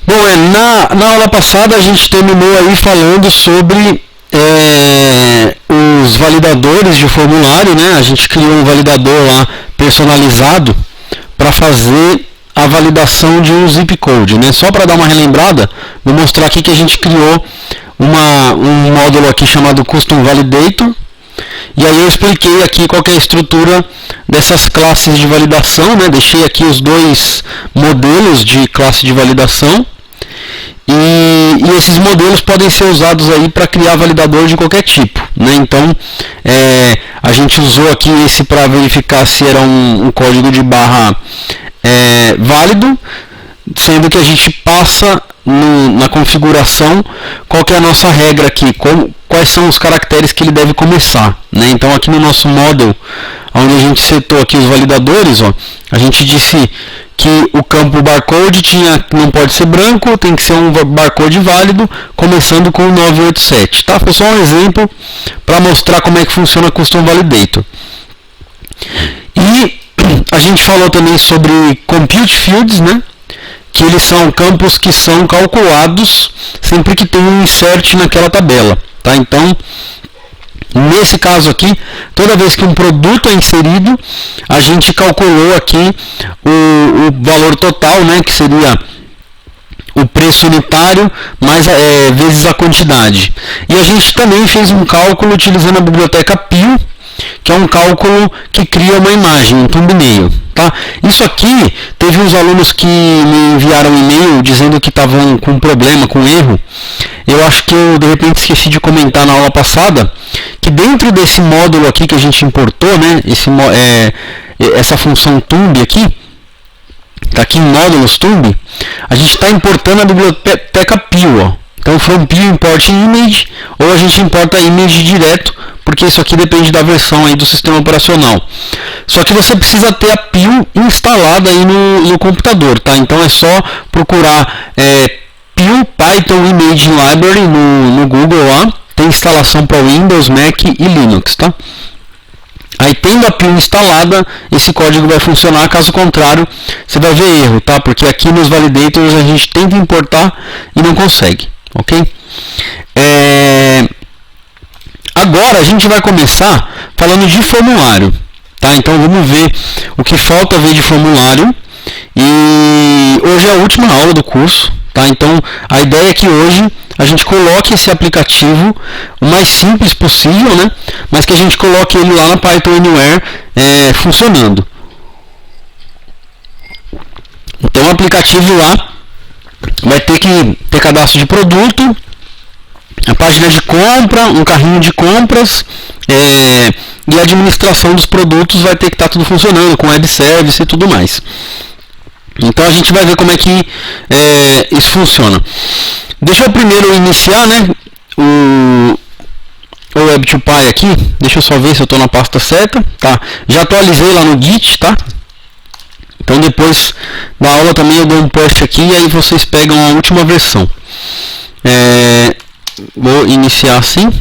Bom, na aula passada a gente terminou aí falando sobre os validadores de formulário, né? A gente criou um validador lá personalizado para fazer a validação de um zip code, né? Só para dar uma relembrada, vou mostrar aqui que a gente criou um módulo aqui chamado Custom Validator. E aí eu expliquei aqui qual que é a estrutura dessas classes de validação, né? Deixei aqui os dois modelos de classe de validação. E esses modelos podem ser usados aí para criar validador de qualquer tipo, né? Então a gente usou aqui esse para verificar se era um código de barra válido, sendo que a gente passa na configuração qual que é a nossa regra aqui, quais são os caracteres que ele deve começar, né? Então aqui no nosso model, onde a gente setou aqui os validadores, ó, a gente disse que o campo barcode não pode ser branco, tem que ser um barcode válido, começando com 987, tá? Foi só um exemplo para mostrar como é que funciona o Custom Validator. E a gente falou também sobre Compute Fields, né? Que eles são campos que são calculados sempre que tem um insert naquela tabela, tá? Então, nesse caso aqui, toda vez que um produto é inserido, a gente calculou aqui o valor total, né, que seria o preço unitário mais vezes a quantidade. E a gente também fez um cálculo utilizando a biblioteca PIL, que é um cálculo que cria uma imagem, um thumbnail, tá? Isso aqui, teve uns alunos que me enviaram um e-mail dizendo que estavam com problema, com erro. Eu acho que eu de repente esqueci de comentar na aula passada que dentro desse módulo aqui que a gente importou, né, essa função thumb aqui, tá aqui em módulos thumb, a gente está importando a biblioteca PIL, ó. Então from PIL import image, ou a gente importa a image direto, porque isso aqui depende da versão aí do sistema operacional. Só que você precisa ter a PIL instalada aí no computador, tá? Então é só procurar PIL Python Image Library no Google lá, tem instalação para Windows, Mac e Linux, tá? Aí tendo a PIL instalada, esse código vai funcionar, caso contrário, você vai ver erro, tá? Porque aqui nos validators a gente tenta importar e não consegue, ok? Agora a gente vai começar falando de formulário, tá? Então vamos ver o que falta ver de formulário. E hoje é a última aula do curso, tá? Então a ideia é que hoje a gente coloque esse aplicativo o mais simples possível, né? Mas que a gente coloque ele lá na Python Anywhere funcionando. Então o aplicativo lá vai ter que ter cadastro de produto, a página de compra, um carrinho de compras e a administração dos produtos vai ter que estar tudo funcionando com web service e tudo mais. Então a gente vai ver como é que isso funciona. Deixa eu primeiro iniciar, né, o Web2Py aqui. Deixa eu só ver se eu estou na pasta certa, tá? Já atualizei lá no Git, tá? Então depois da aula também eu dou um push aqui e aí vocês pegam a última versão. Vou iniciar assim.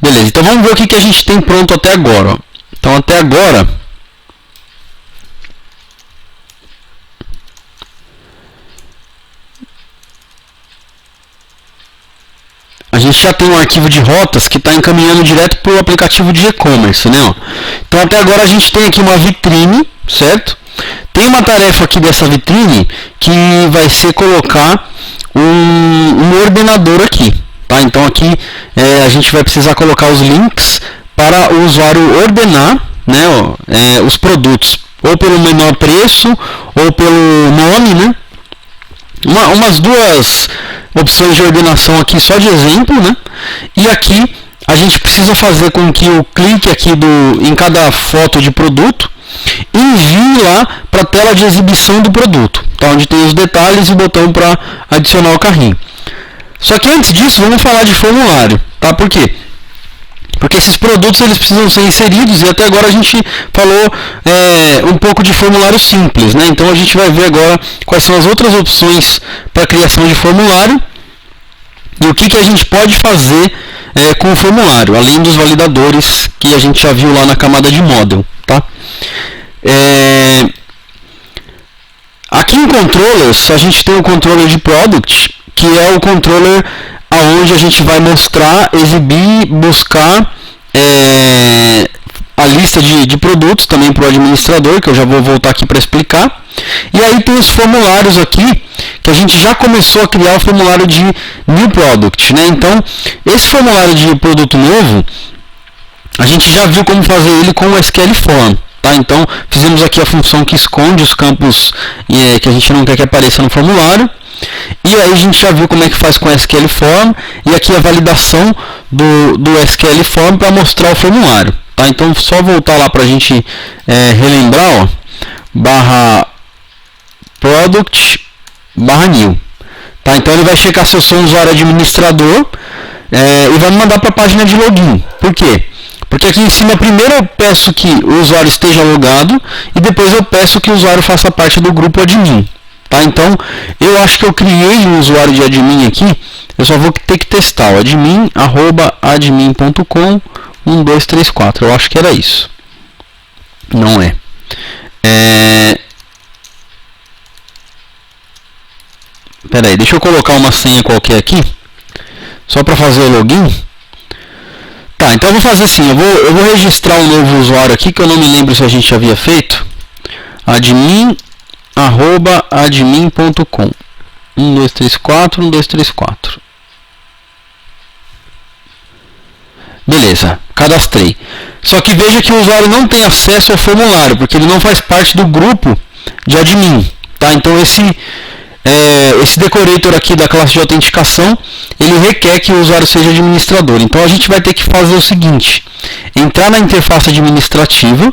Beleza, então vamos ver o que a gente tem pronto até agora, ó. Então até agora a gente já tem um arquivo de rotas que está encaminhando direto para o aplicativo de e-commerce, né? Então até agora a gente tem aqui uma vitrine, certo? Tem uma tarefa aqui dessa vitrine que vai ser colocar um ordenador aqui, tá? Então aqui a gente vai precisar colocar os links para o usuário ordenar, né, os produtos, ou pelo menor preço, ou pelo nome, né? Umas duas opções de ordenação aqui só de exemplo, né? E aqui a gente precisa fazer com que o clique aqui em cada foto de produto envie lá para a tela de exibição do produto, tá? Onde tem os detalhes e o botão para adicionar o carrinho. Só que antes disso vamos falar de formulário, tá? Por quê? Porque esses produtos eles precisam ser inseridos e até agora a gente falou um pouco de formulário simples, né? Então a gente vai ver agora quais são as outras opções para a criação de formulário e o que a gente pode fazer com o formulário, além dos validadores que a gente já viu lá na camada de model, tá? Aqui controllers, a gente tem o controller de product, que é o controller aonde a gente vai mostrar, exibir, buscar a lista de produtos também para o administrador, que eu já vou voltar aqui para explicar. E aí tem os formulários aqui, que a gente já começou a criar o formulário de New Product, né? Então, esse formulário de produto novo, a gente já viu como fazer ele com o SQL Form. Tá? Então, fizemos aqui a função que esconde os campos que a gente não quer que apareça no formulário. E aí a gente já viu como é que faz com o SQL Form. E aqui a validação do SQL Form para mostrar o formulário. Tá? Então, só voltar lá para a gente relembrar, ó, barra product, barra new. Tá? Então, ele vai checar se eu sou um usuário administrador e vai me mandar para a página de login. Por quê? Porque aqui em cima, primeiro eu peço que o usuário esteja logado e depois eu peço que o usuário faça parte do grupo admin. Tá? Então, eu acho que eu criei um usuário de admin aqui, eu só vou ter que testar o admin@admin.com 1234. Eu acho que era isso. Não é. Pera aí, deixa eu colocar uma senha qualquer aqui, só para fazer o login. Tá, então eu vou fazer assim, eu vou registrar um novo usuário aqui, que eu não me lembro se a gente havia feito. admin@admin.com 1234 1234. Beleza, cadastrei. Só que veja que o usuário não tem acesso ao formulário, porque ele não faz parte do grupo de admin. Tá? Então esse decorator aqui da classe de autenticação, ele requer que o usuário seja administrador. Então a gente vai ter que fazer o seguinte: entrar na interface administrativa,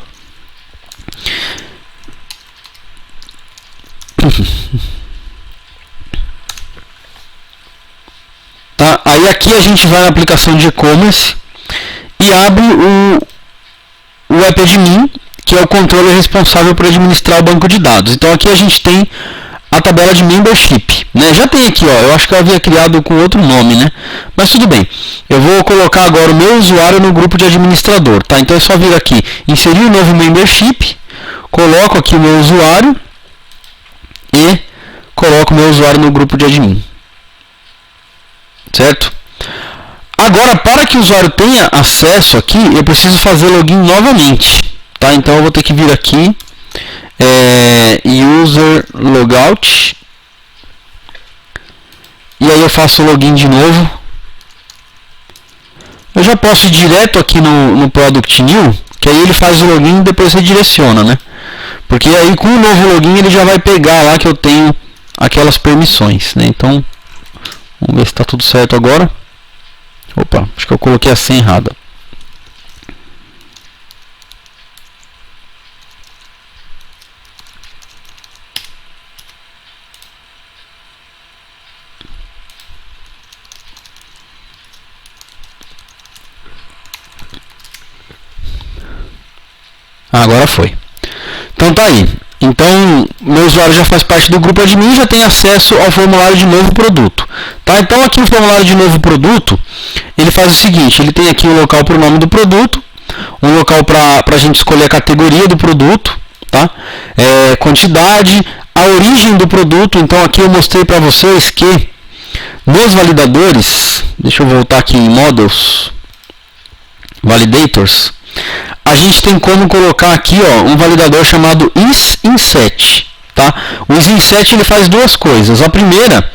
tá? Aí aqui a gente vai na aplicação de e-commerce e abre o AppAdmin, que é o controller responsável por administrar o banco de dados. Então aqui a gente tem a tabela de membership, né? Já tem aqui, ó, eu acho que eu havia criado com outro nome, né? Mas tudo bem. Eu vou colocar agora o meu usuário no grupo de administrador, tá? Então é só vir aqui, inserir um novo membership, coloco aqui o meu usuário e coloco o meu usuário no grupo de admin. Certo? Agora, para que o usuário tenha acesso aqui, eu preciso fazer login novamente, tá? Então eu vou ter que vir aqui, user logout, e aí eu faço o login de novo. Eu já posso ir direto aqui no product new, que aí ele faz o login e depois redireciona, né? Porque aí com o novo login ele já vai pegar lá que eu tenho aquelas permissões, né? Então vamos ver se está tudo certo agora. Opa, acho que eu coloquei a senha errada. Agora foi. Então tá aí. Então, meu usuário já faz parte do grupo admin e já tem acesso ao formulário de novo produto. Tá? Então aqui o formulário de novo produto, ele faz o seguinte: ele tem aqui um local para o nome do produto, um local para a gente escolher a categoria do produto, tá? Quantidade, a origem do produto. Então aqui eu mostrei para vocês que nos validadores, deixa eu voltar aqui em Models, Validators, a gente tem como colocar aqui, ó, um validador chamado isInset, tá? O isInset ele faz duas coisas. A primeira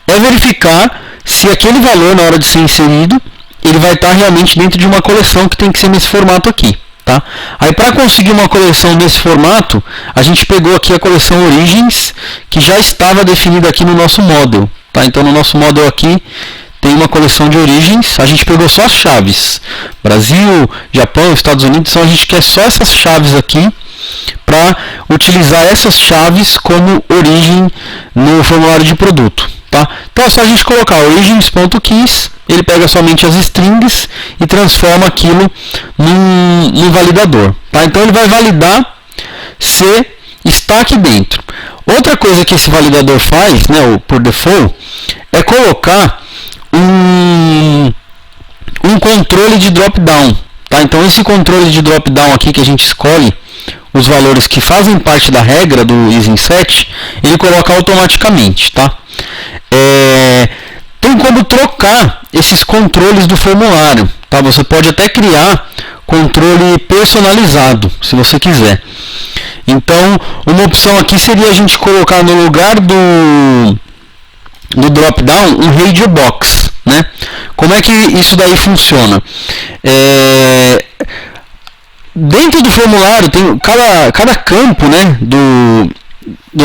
é verificar se aquele valor, na hora de ser inserido, ele vai estar realmente dentro de uma coleção que tem que ser nesse formato aqui, tá? Aí para conseguir uma coleção nesse formato, a gente pegou aqui a coleção Origins, que já estava definida aqui no nosso model, tá? Então no nosso model aqui tem uma coleção de origens, a gente pegou só as chaves, Brasil, Japão, Estados Unidos, então a gente quer só essas chaves aqui, para utilizar essas chaves como origem no formulário de produto, tá? Então é só a gente colocar origins.keys, ele pega somente as strings e transforma aquilo num validador, tá? Então ele vai validar se está aqui dentro. Outra coisa que esse validador faz, né, por default, é colocar um controle de drop-down, tá? Então esse controle de drop-down aqui que a gente escolhe os valores que fazem parte da regra do isInset, ele coloca automaticamente, tá? Tem como trocar esses controles do formulário, tá? Você pode até criar controle personalizado, se você quiser. Então, uma opção aqui seria a gente colocar no lugar do drop-down um radio box, né? Como é que isso daí funciona? Dentro do formulário, tem cada campo, né, do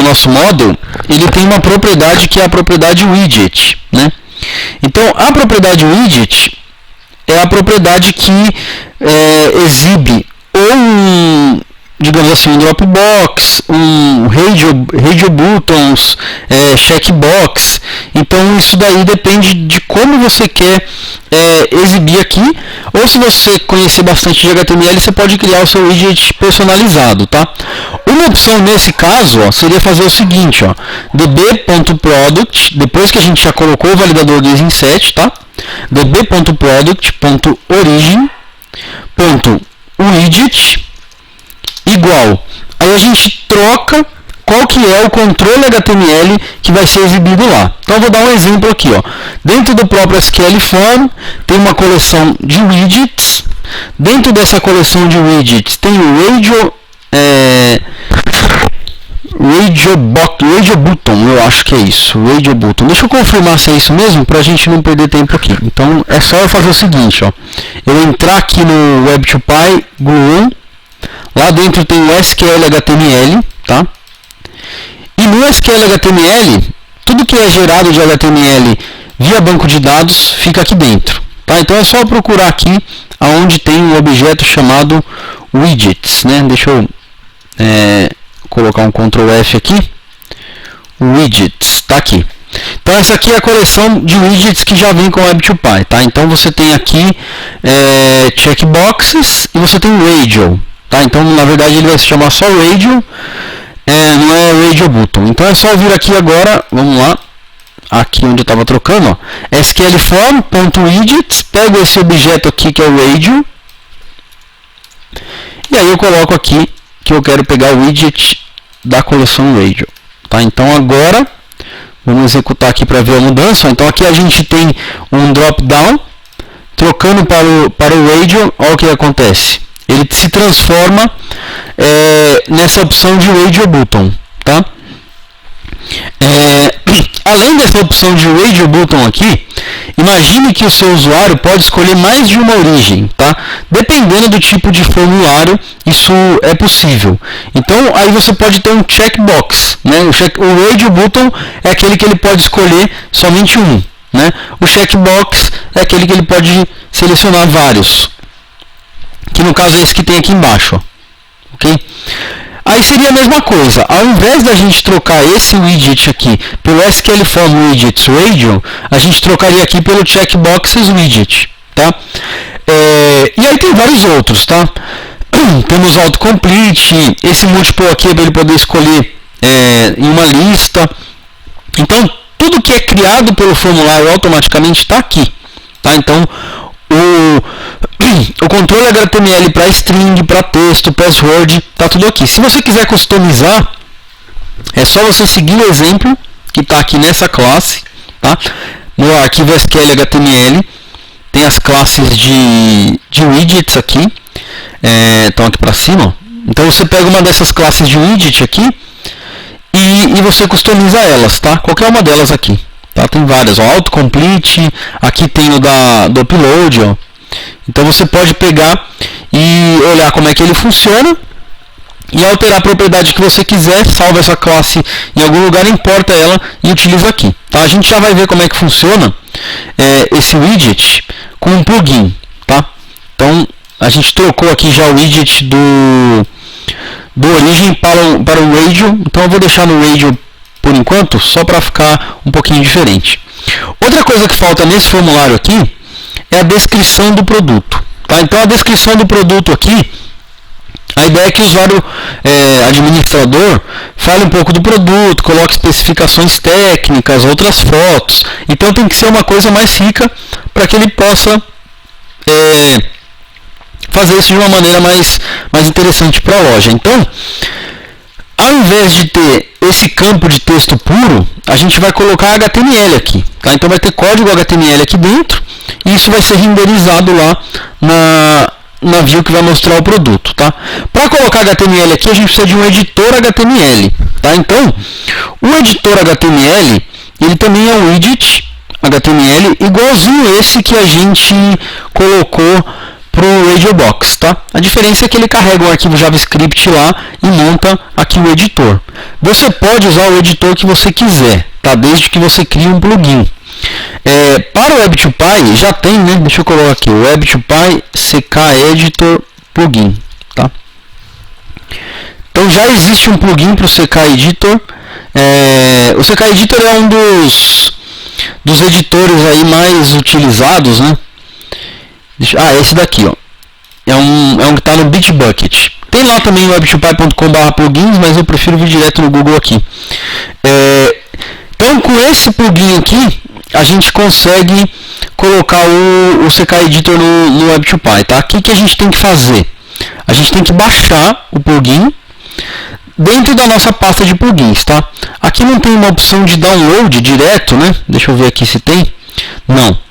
nosso model, ele tem uma propriedade que é a propriedade widget, né? Então, a propriedade widget é a propriedade que exibe ou digamos assim, um Dropbox, um radio buttons, checkbox. Então isso daí depende de como você quer exibir aqui, ou se você conhecer bastante de HTML, você pode criar o seu widget personalizado, tá? Uma opção nesse caso, ó, seria fazer o seguinte, ó, db.product, depois que a gente já colocou o validador do isInset, tá? db.product.origin.widget igual. Aí a gente troca qual que é o controle HTML que vai ser exibido lá. Então eu vou dar um exemplo aqui, ó. Dentro do próprio SQL Form tem uma coleção de widgets. Dentro dessa coleção de widgets tem o Radio Button, eu acho que é isso, Radio Button. Deixa eu confirmar se é isso mesmo, para a gente não perder tempo aqui. Então é só eu fazer o seguinte, ó. Eu entrar aqui no Web2Py Glue 1. Lá dentro tem o SQL HTML, tá? E no SQL HTML, tudo que é gerado de HTML via banco de dados fica aqui dentro, tá? Então é só procurar aqui aonde tem um objeto chamado widgets, né? Deixa eu colocar um Ctrl F aqui. Widgets, tá aqui. Então essa aqui é a coleção de widgets que já vem com o Web2Py, tá? Então você tem aqui checkboxes e você tem radio. Tá, então na verdade ele vai se chamar só radio, não é radio button. Então é só vir aqui agora, vamos lá, aqui onde eu estava trocando, ó, sqlform.widgets, pego esse objeto aqui que é o radio, e aí eu coloco aqui que eu quero pegar o widget da coleção radio. Tá, então agora vamos executar aqui para ver a mudança. Então aqui a gente tem um drop down, trocando para o radio, olha o que acontece. Ele se transforma nessa opção de Radio Button, tá? Além dessa opção de Radio Button aqui, imagine que o seu usuário pode escolher mais de uma origem, tá? Dependendo do tipo de formulário, isso é possível. Então, aí você pode ter um checkbox, né? O Radio Button é aquele que ele pode escolher somente um, né? O checkbox é aquele que ele pode selecionar vários, que no caso é esse que tem aqui embaixo, ó. Ok? Aí seria a mesma coisa, ao invés da gente trocar esse widget aqui pelo SQL Form Widgets Radio, a gente trocaria aqui pelo Checkboxes Widget, tá? E aí tem vários outros, tá? Temos Autocomplete, esse múltiplo aqui é para ele poder escolher em uma lista. Então, tudo que é criado pelo formulário automaticamente está aqui, tá? Então, o controle HTML para string, para texto, password, tá tudo aqui. Se você quiser customizar, é só você seguir o exemplo que está aqui nessa classe, tá? No arquivo SQL HTML tem as classes de widgets aqui, estão aqui para cima, ó. Então você pega uma dessas classes de widget aqui e você customiza elas, tá? Qualquer uma delas aqui. Tá, tem várias, ó, autocomplete, aqui tem o do upload, ó. Então você pode pegar e olhar como é que ele funciona e alterar a propriedade que você quiser, salva essa classe em algum lugar, importa ela e utiliza aqui. Tá? A gente já vai ver como é que funciona esse widget com um plugin, tá? Então a gente trocou aqui já o widget do origin para o radio, então eu vou deixar no radio por enquanto, só para ficar um pouquinho diferente. Outra coisa que falta nesse formulário aqui é a descrição do produto, tá? Então a descrição do produto aqui, a ideia é que o usuário administrador fale um pouco do produto, coloque especificações técnicas, outras fotos. Então tem que ser uma coisa mais rica para que ele possa fazer isso de uma maneira mais interessante para a loja. Então, ao invés de ter esse campo de texto puro, a gente vai colocar HTML aqui. Tá? Então vai ter código HTML aqui dentro e isso vai ser renderizado lá na view que vai mostrar o produto. Tá? Para colocar HTML aqui, a gente precisa de um editor HTML. Tá? Então, o editor HTML, ele também é um widget HTML igualzinho esse que a gente colocou para o RadioBox, tá? A diferença é que ele carrega um arquivo JavaScript lá e monta aqui o editor. Você pode usar o editor que você quiser, tá? Desde que você crie um plugin. Para o Web2Py já tem, né? Deixa eu colocar aqui o Web2Py CK Editor plugin, tá? Então já existe um plugin para o CK Editor. O CK Editor é um dos editores aí mais utilizados, né? Esse daqui, ó. É um que está no Bitbucket. Tem lá também no web2py.com/plugins, mas eu prefiro vir direto no Google aqui. Então, com esse plugin aqui, a gente consegue colocar o CK Editor no Web2Py, tá? O que a gente tem que fazer? A gente tem que baixar o plugin dentro da nossa pasta de plugins, tá? Aqui não tem uma opção de download direto, né? Deixa eu ver aqui se tem. Não.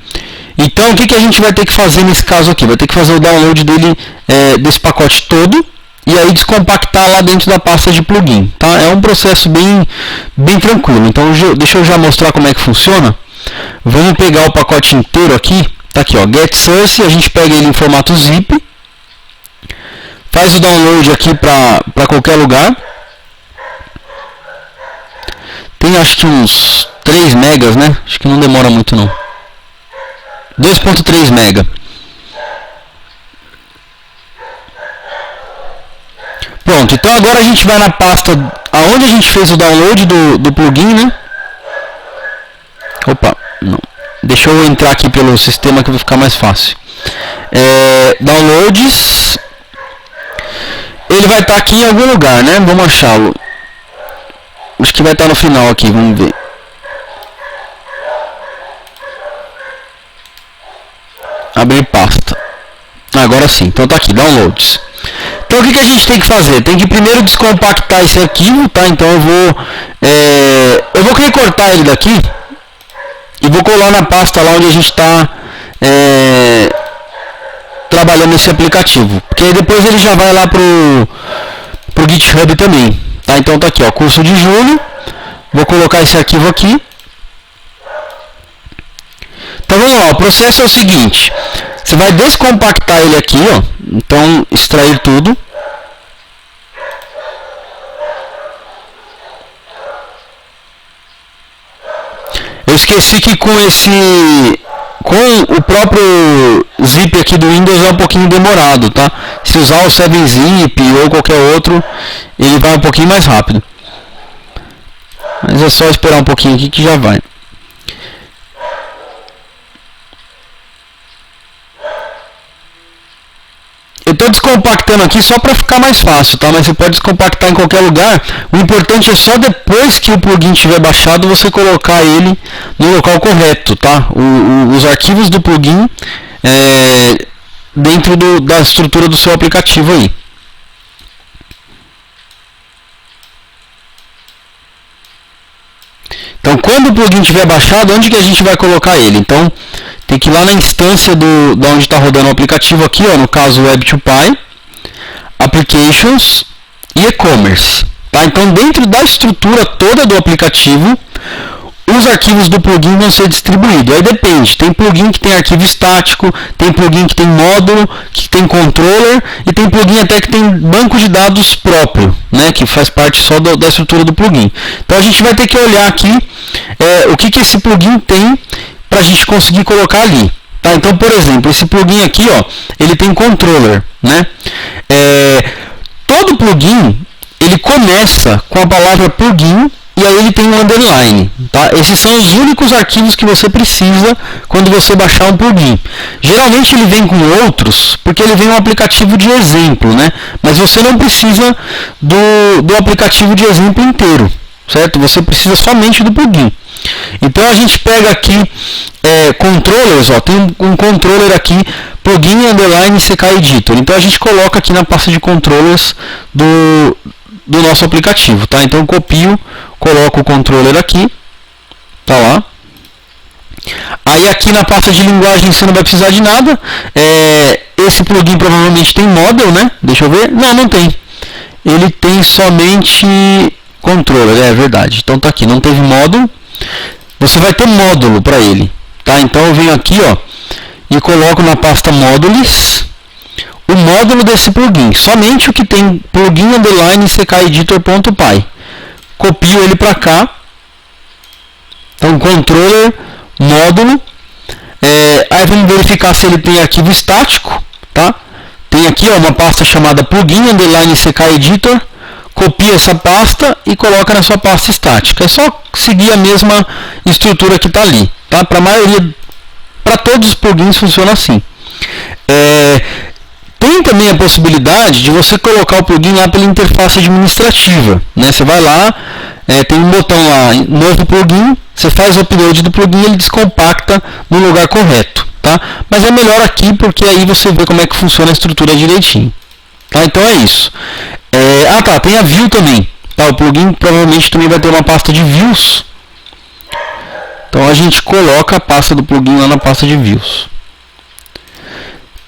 Então, o que a gente vai ter que fazer nesse caso aqui? Vai ter que fazer o download desse pacote todo e aí descompactar lá dentro da pasta de plugin, tá? É um processo bem tranquilo. Então, deixa eu já mostrar como é que funciona. Vamos pegar o pacote inteiro aqui. Tá aqui, ó, get source, a gente pega ele em formato zip, faz o download aqui para qualquer lugar. Tem acho que uns 3 megas, né? Acho que não demora muito não. 2.3 mega. Pronto, então agora a gente vai na pasta aonde a gente fez o download do plugin, né? Opa, não. Deixa eu entrar aqui pelo sistema que vai ficar mais fácil. Downloads. Ele vai estar aqui em algum lugar, né? Vamos achá-lo. Acho que vai estar no final aqui, vamos ver. Abrir pasta. Agora sim, então tá aqui, downloads. Então o que a gente tem que fazer? Tem que primeiro descompactar esse arquivo, tá? Então eu vou recortar ele daqui e vou colar na pasta lá onde a gente está trabalhando esse aplicativo. Porque aí depois ele já vai lá pro GitHub também. Tá? Então tá aqui, ó, curso de julho. Vou colocar esse arquivo aqui. Então vamos lá, o processo é o seguinte. Você vai descompactar ele aqui, ó. Então, extrair tudo. Eu esqueci que com o próprio zip aqui do Windows é um pouquinho demorado, tá? Se usar o 7-zip ou qualquer outro, ele vai um pouquinho mais rápido. Mas é só esperar um pouquinho aqui que já vai. Eu estou descompactando aqui só para ficar mais fácil, tá? Mas você pode descompactar em qualquer lugar. O importante é só depois que o plugin estiver baixado, você colocar ele no local correto, tá? Os arquivos do plugin dentro da estrutura do seu aplicativo aí. Então, quando o plugin estiver baixado, onde que a gente vai colocar ele? Então, tem que ir lá na instância da onde está rodando o aplicativo aqui, ó, no caso Web2Py, Applications e E-Commerce. Tá? Então, dentro da estrutura toda do aplicativo, os arquivos do plugin vão ser distribuídos. Aí depende, tem plugin que tem arquivo estático, tem plugin que tem módulo, que tem controller, e tem plugin até que tem banco de dados próprio, né, que faz parte só da estrutura do plugin. Então a gente vai ter que olhar aqui o que esse plugin tem para a gente conseguir colocar ali. Tá? Então, por exemplo, esse plugin aqui, ó, ele tem controller, né? Todo plugin ele começa com a palavra plugin e aí ele tem um underline, tá? Esses são os únicos arquivos que você precisa quando você baixar um plugin. Geralmente ele vem com outros, porque ele vem um aplicativo de exemplo, né? Mas você não precisa do aplicativo de exemplo inteiro, certo? Você precisa somente do plugin. Então a gente pega aqui controllers, ó, tem um controller aqui, plugin underline CK Editor. Então a gente coloca aqui na pasta de controllers do nosso aplicativo, tá? Então eu copio, coloco o controller aqui, tá lá. Aí aqui na pasta de linguagem você não vai precisar de nada. Esse plugin provavelmente tem model, né? Deixa eu ver. Não, não tem. Ele tem somente controller, é verdade. Então tá aqui, não teve módulo. Você vai ter módulo para ele, tá? Então eu venho aqui, ó, e coloco na pasta módulos o módulo desse plugin, somente o que tem plugin underline ckeditor.py. Copio ele para cá. Então controller módulo. Aí vamos verificar se ele tem arquivo estático, tá? Tem aqui, ó, uma pasta chamada plugin underline ckeditor. Copia essa pasta e coloca na sua pasta estática. É só seguir a mesma estrutura que está ali, tá? Para todos os plugins funciona assim. Tem também a possibilidade de você colocar o plugin lá pela interface administrativa, né? Você vai lá, tem um botão lá, novo plugin, você faz o upload do plugin e ele descompacta no lugar correto, tá? Mas é melhor aqui porque aí você vê como é que funciona a estrutura direitinho, tá? Então é isso. Tem a view também, tá? O plugin provavelmente também vai ter uma pasta de views. Então a gente coloca a pasta do plugin lá na pasta de views.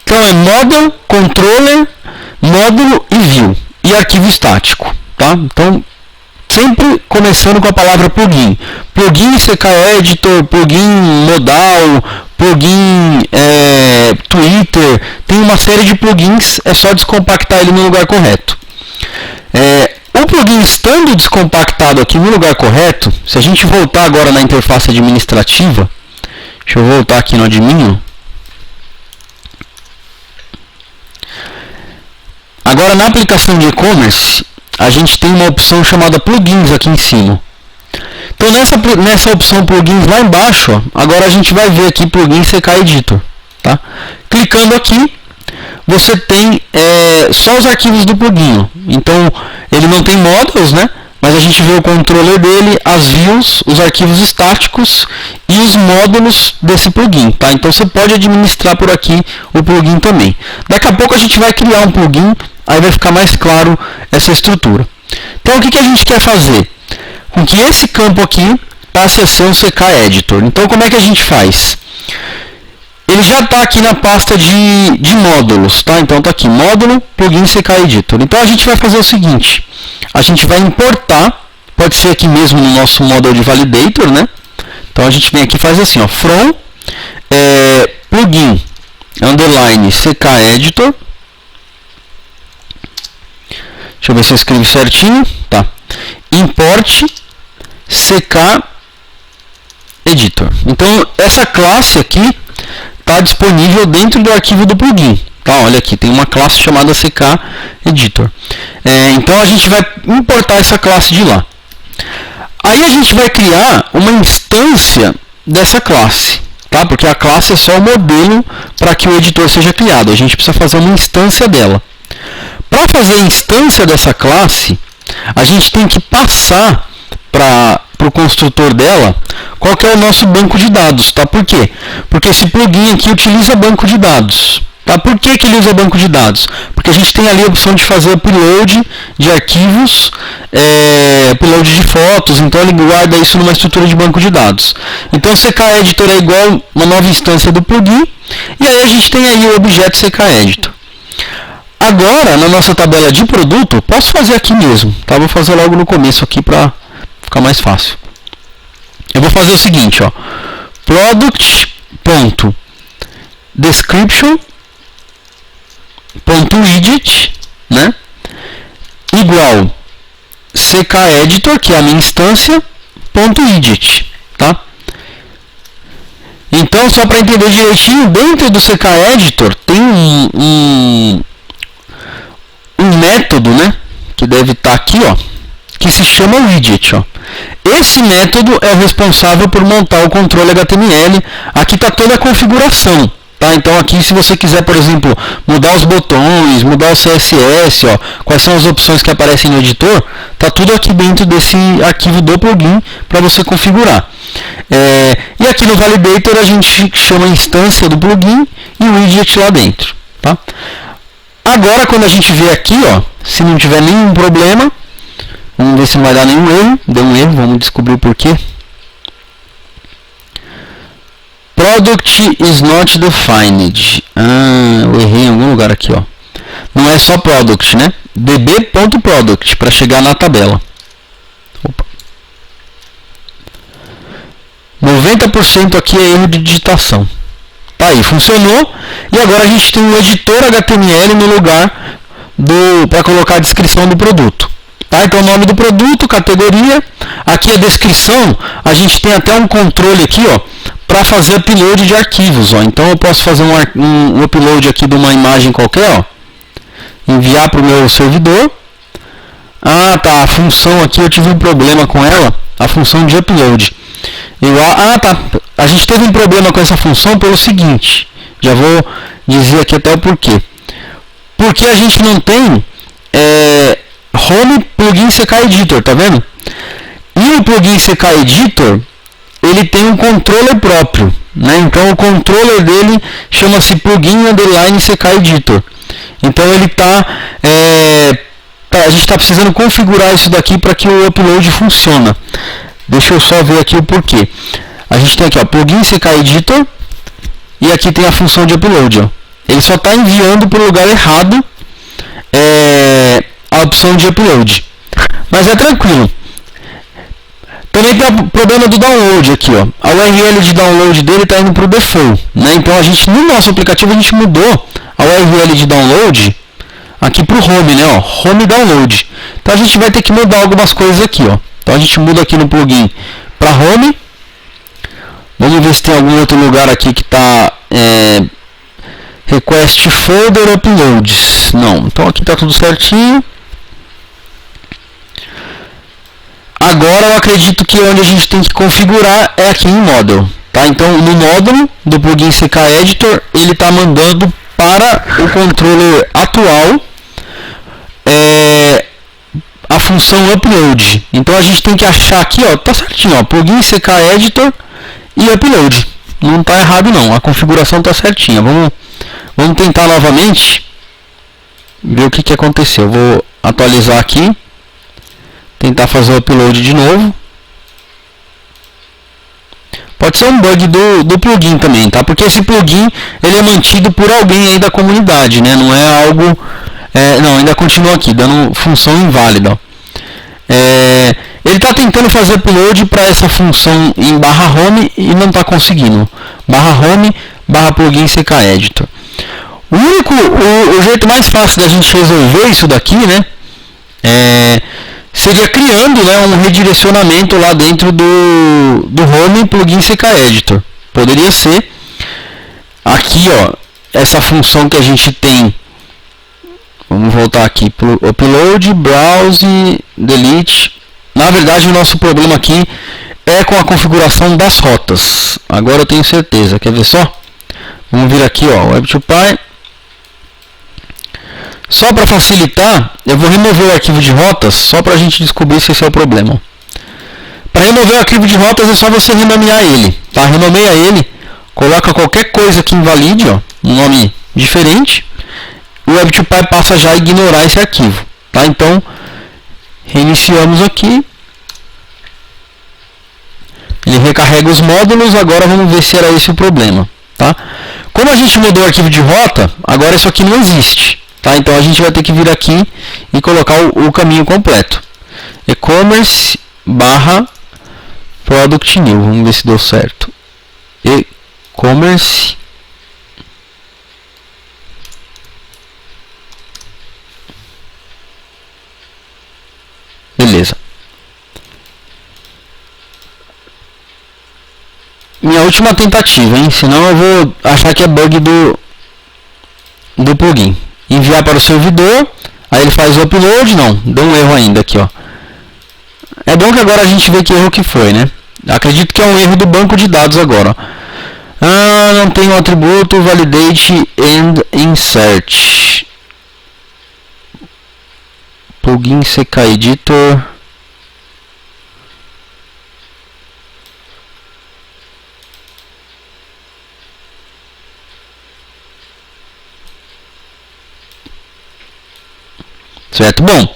Então é model, controller, módulo e view. E arquivo estático, tá? Então sempre começando com a palavra plugin. Plugin CK Editor, plugin modal, plugin Twitter. Tem uma série de plugins, é só descompactar ele no lugar correto. O plugin estando descompactado aqui no lugar correto, se a gente voltar agora na interface administrativa, deixa eu voltar aqui no admin. Agora na aplicação de e-commerce, a gente tem uma opção chamada plugins aqui em cima. Então nessa opção plugins lá embaixo, ó, agora a gente vai ver aqui plugin CK Editor, tá? Clicando aqui, você tem só os arquivos do plugin. Então ele não tem módulos, né? Mas a gente vê o controller dele, as views, os arquivos estáticos e os módulos desse plugin, tá? Então você pode administrar por aqui o plugin também. Daqui a pouco a gente vai criar um plugin, aí vai ficar mais claro essa estrutura. Então o que a gente quer fazer? Com que esse campo aqui passe a ser um CK Editor. Então como é que a gente faz? Ele já está aqui na pasta de módulos, tá? Então está aqui, módulo, plugin CK Editor. Então a gente vai fazer o seguinte, a gente vai importar, pode ser aqui mesmo no nosso módulo de validator, né? Então a gente vem aqui e faz assim, ó, from plugin underline CK Editor. Deixa eu ver se eu escrevi certinho, tá? Import CK Editor. Então essa classe aqui está disponível dentro do arquivo do plugin, tá? Olha aqui, tem uma classe chamada CK Editor. Então a gente vai importar essa classe de lá. Aí a gente vai criar uma instância dessa classe, tá? Porque a classe é só o modelo para que o editor seja criado. A gente precisa fazer uma instância dela. Para fazer a instância dessa classe, a gente tem que passar para o construtor dela qual que é o nosso banco de dados, tá? Por quê? Porque esse plugin aqui utiliza banco de dados, tá? Por que ele usa banco de dados? Porque a gente tem ali a opção de fazer upload de arquivos, upload de fotos, então ele guarda isso numa estrutura de banco de dados. Então CK Editor é igual uma nova instância do plugin, e aí a gente tem aí o objeto CK Editor. Agora, na nossa tabela de produto, posso fazer aqui mesmo, tá? Vou fazer logo no começo aqui para ficar mais fácil. Eu vou fazer o seguinte, ó, product.description.widget, né, igual CK Editor, que é a minha instância, .widget, tá? Então, só para entender direitinho, dentro do CK Editor tem um método, né, que deve estar aqui, ó, que se chama widget, ó. Esse método é o responsável por montar o controle HTML. Aqui está toda a configuração, Tá? Então aqui, se você quiser, por exemplo, mudar os botões, mudar o CSS, ó, quais são as opções que aparecem no editor, tá tudo aqui dentro desse arquivo do plugin para você configurar. E aqui no Validator a gente chama a instância do plugin e o widget lá dentro. Tá? Agora, quando a gente vê aqui, ó, se não tiver nenhum problema, vamos ver se não vai dar nenhum erro. Deu um erro, vamos descobrir o porquê. Product is not defined. Eu errei em algum lugar aqui, ó. Não é só product, né? db.product para chegar na tabela. Opa. 90% aqui é erro de digitação. Tá aí, funcionou. E agora a gente tem um editor HTML no lugar para colocar a descrição do produto. Tá? Então, o nome do produto, categoria. Aqui a descrição, a gente tem até um controle aqui, ó, para fazer upload de arquivos. Ó. Então, eu posso fazer um upload aqui de uma imagem qualquer, ó, enviar para o meu servidor. Tá, a função aqui eu tive um problema com ela, a função de upload. Tá, a gente teve um problema com essa função pelo seguinte, já vou dizer aqui até o porquê. Porque a gente não tem Home Plugin CK Editor, tá vendo? E o Plugin CK Editor, ele tem um controller próprio, né? Então o controller dele chama-se Plugin Underline CK Editor. Então ele a gente está precisando configurar isso daqui para que o upload funcione. Deixa eu só ver aqui o porquê. A gente tem aqui, ó, Plugin CK Editor, e aqui tem a função de upload. Ó. Ele só está enviando para o lugar errado a opção de upload. Mas é tranquilo. Também tem o problema do download aqui, ó. A URL de download dele está indo para o default, né? Então no nosso aplicativo a gente mudou a URL de download aqui para o home, né? Ó, home download. Então a gente vai ter que mudar algumas coisas aqui, ó. Então a gente muda aqui no plugin para home. Vamos ver se tem algum outro lugar aqui que está request folder uploads. Não, então aqui está tudo certinho. Agora eu acredito que onde a gente tem que configurar é aqui em model. Tá? Então no módulo do plugin CK Editor ele está mandando para o controller atual a função upload. Então a gente tem que achar aqui, ó, tá certinho, ó, plugin CK Editor e upload. Não está errado não, a configuração está certinha. Vamos tentar novamente ver o que aconteceu. Vou atualizar aqui, tentar fazer o upload de novo. Pode ser um bug do plugin também, tá? Porque esse plugin ele é mantido por alguém aí da comunidade, né? Não é algo... não, ainda continua aqui, dando função inválida. Ele está tentando fazer upload para essa função em /home e não está conseguindo. /home /plugin CK Editor. O jeito mais fácil da gente resolver isso daqui, né? Seria criando, né, um redirecionamento lá dentro do home plugin CK Editor. Poderia ser aqui, ó, essa função que a gente tem. Vamos voltar aqui para upload, browse, delete. Na verdade, o nosso problema aqui é com a configuração das rotas. Agora eu tenho certeza. Quer ver só? Vamos vir aqui, ó, Web2Py. Só para facilitar, eu vou remover o arquivo de rotas, só para a gente descobrir se esse é o problema. Para remover o arquivo de rotas é só você renomear ele. Tá? Renomeia ele, coloca qualquer coisa que invalide, ó, um nome diferente. O Web2Py passa já a ignorar esse arquivo. Tá? Então, reiniciamos aqui. Ele recarrega os módulos, agora vamos ver se era esse o problema. Tá? Como a gente mudou o arquivo de rota, agora isso aqui não existe. Tá? Então a gente vai ter que vir aqui e colocar o caminho completo. E-commerce /product new. Vamos ver se deu certo. E-commerce. Beleza. Minha última tentativa, hein? Senão eu vou achar que é bug do plugin. Enviar para o servidor, aí ele faz o upload, não, deu um erro ainda aqui, ó. É bom que agora a gente vê que erro que foi, né? Acredito que é um erro do banco de dados agora, ó. Não tem um atributo validate and insert. Plugin CK Editor. Certo? Bom,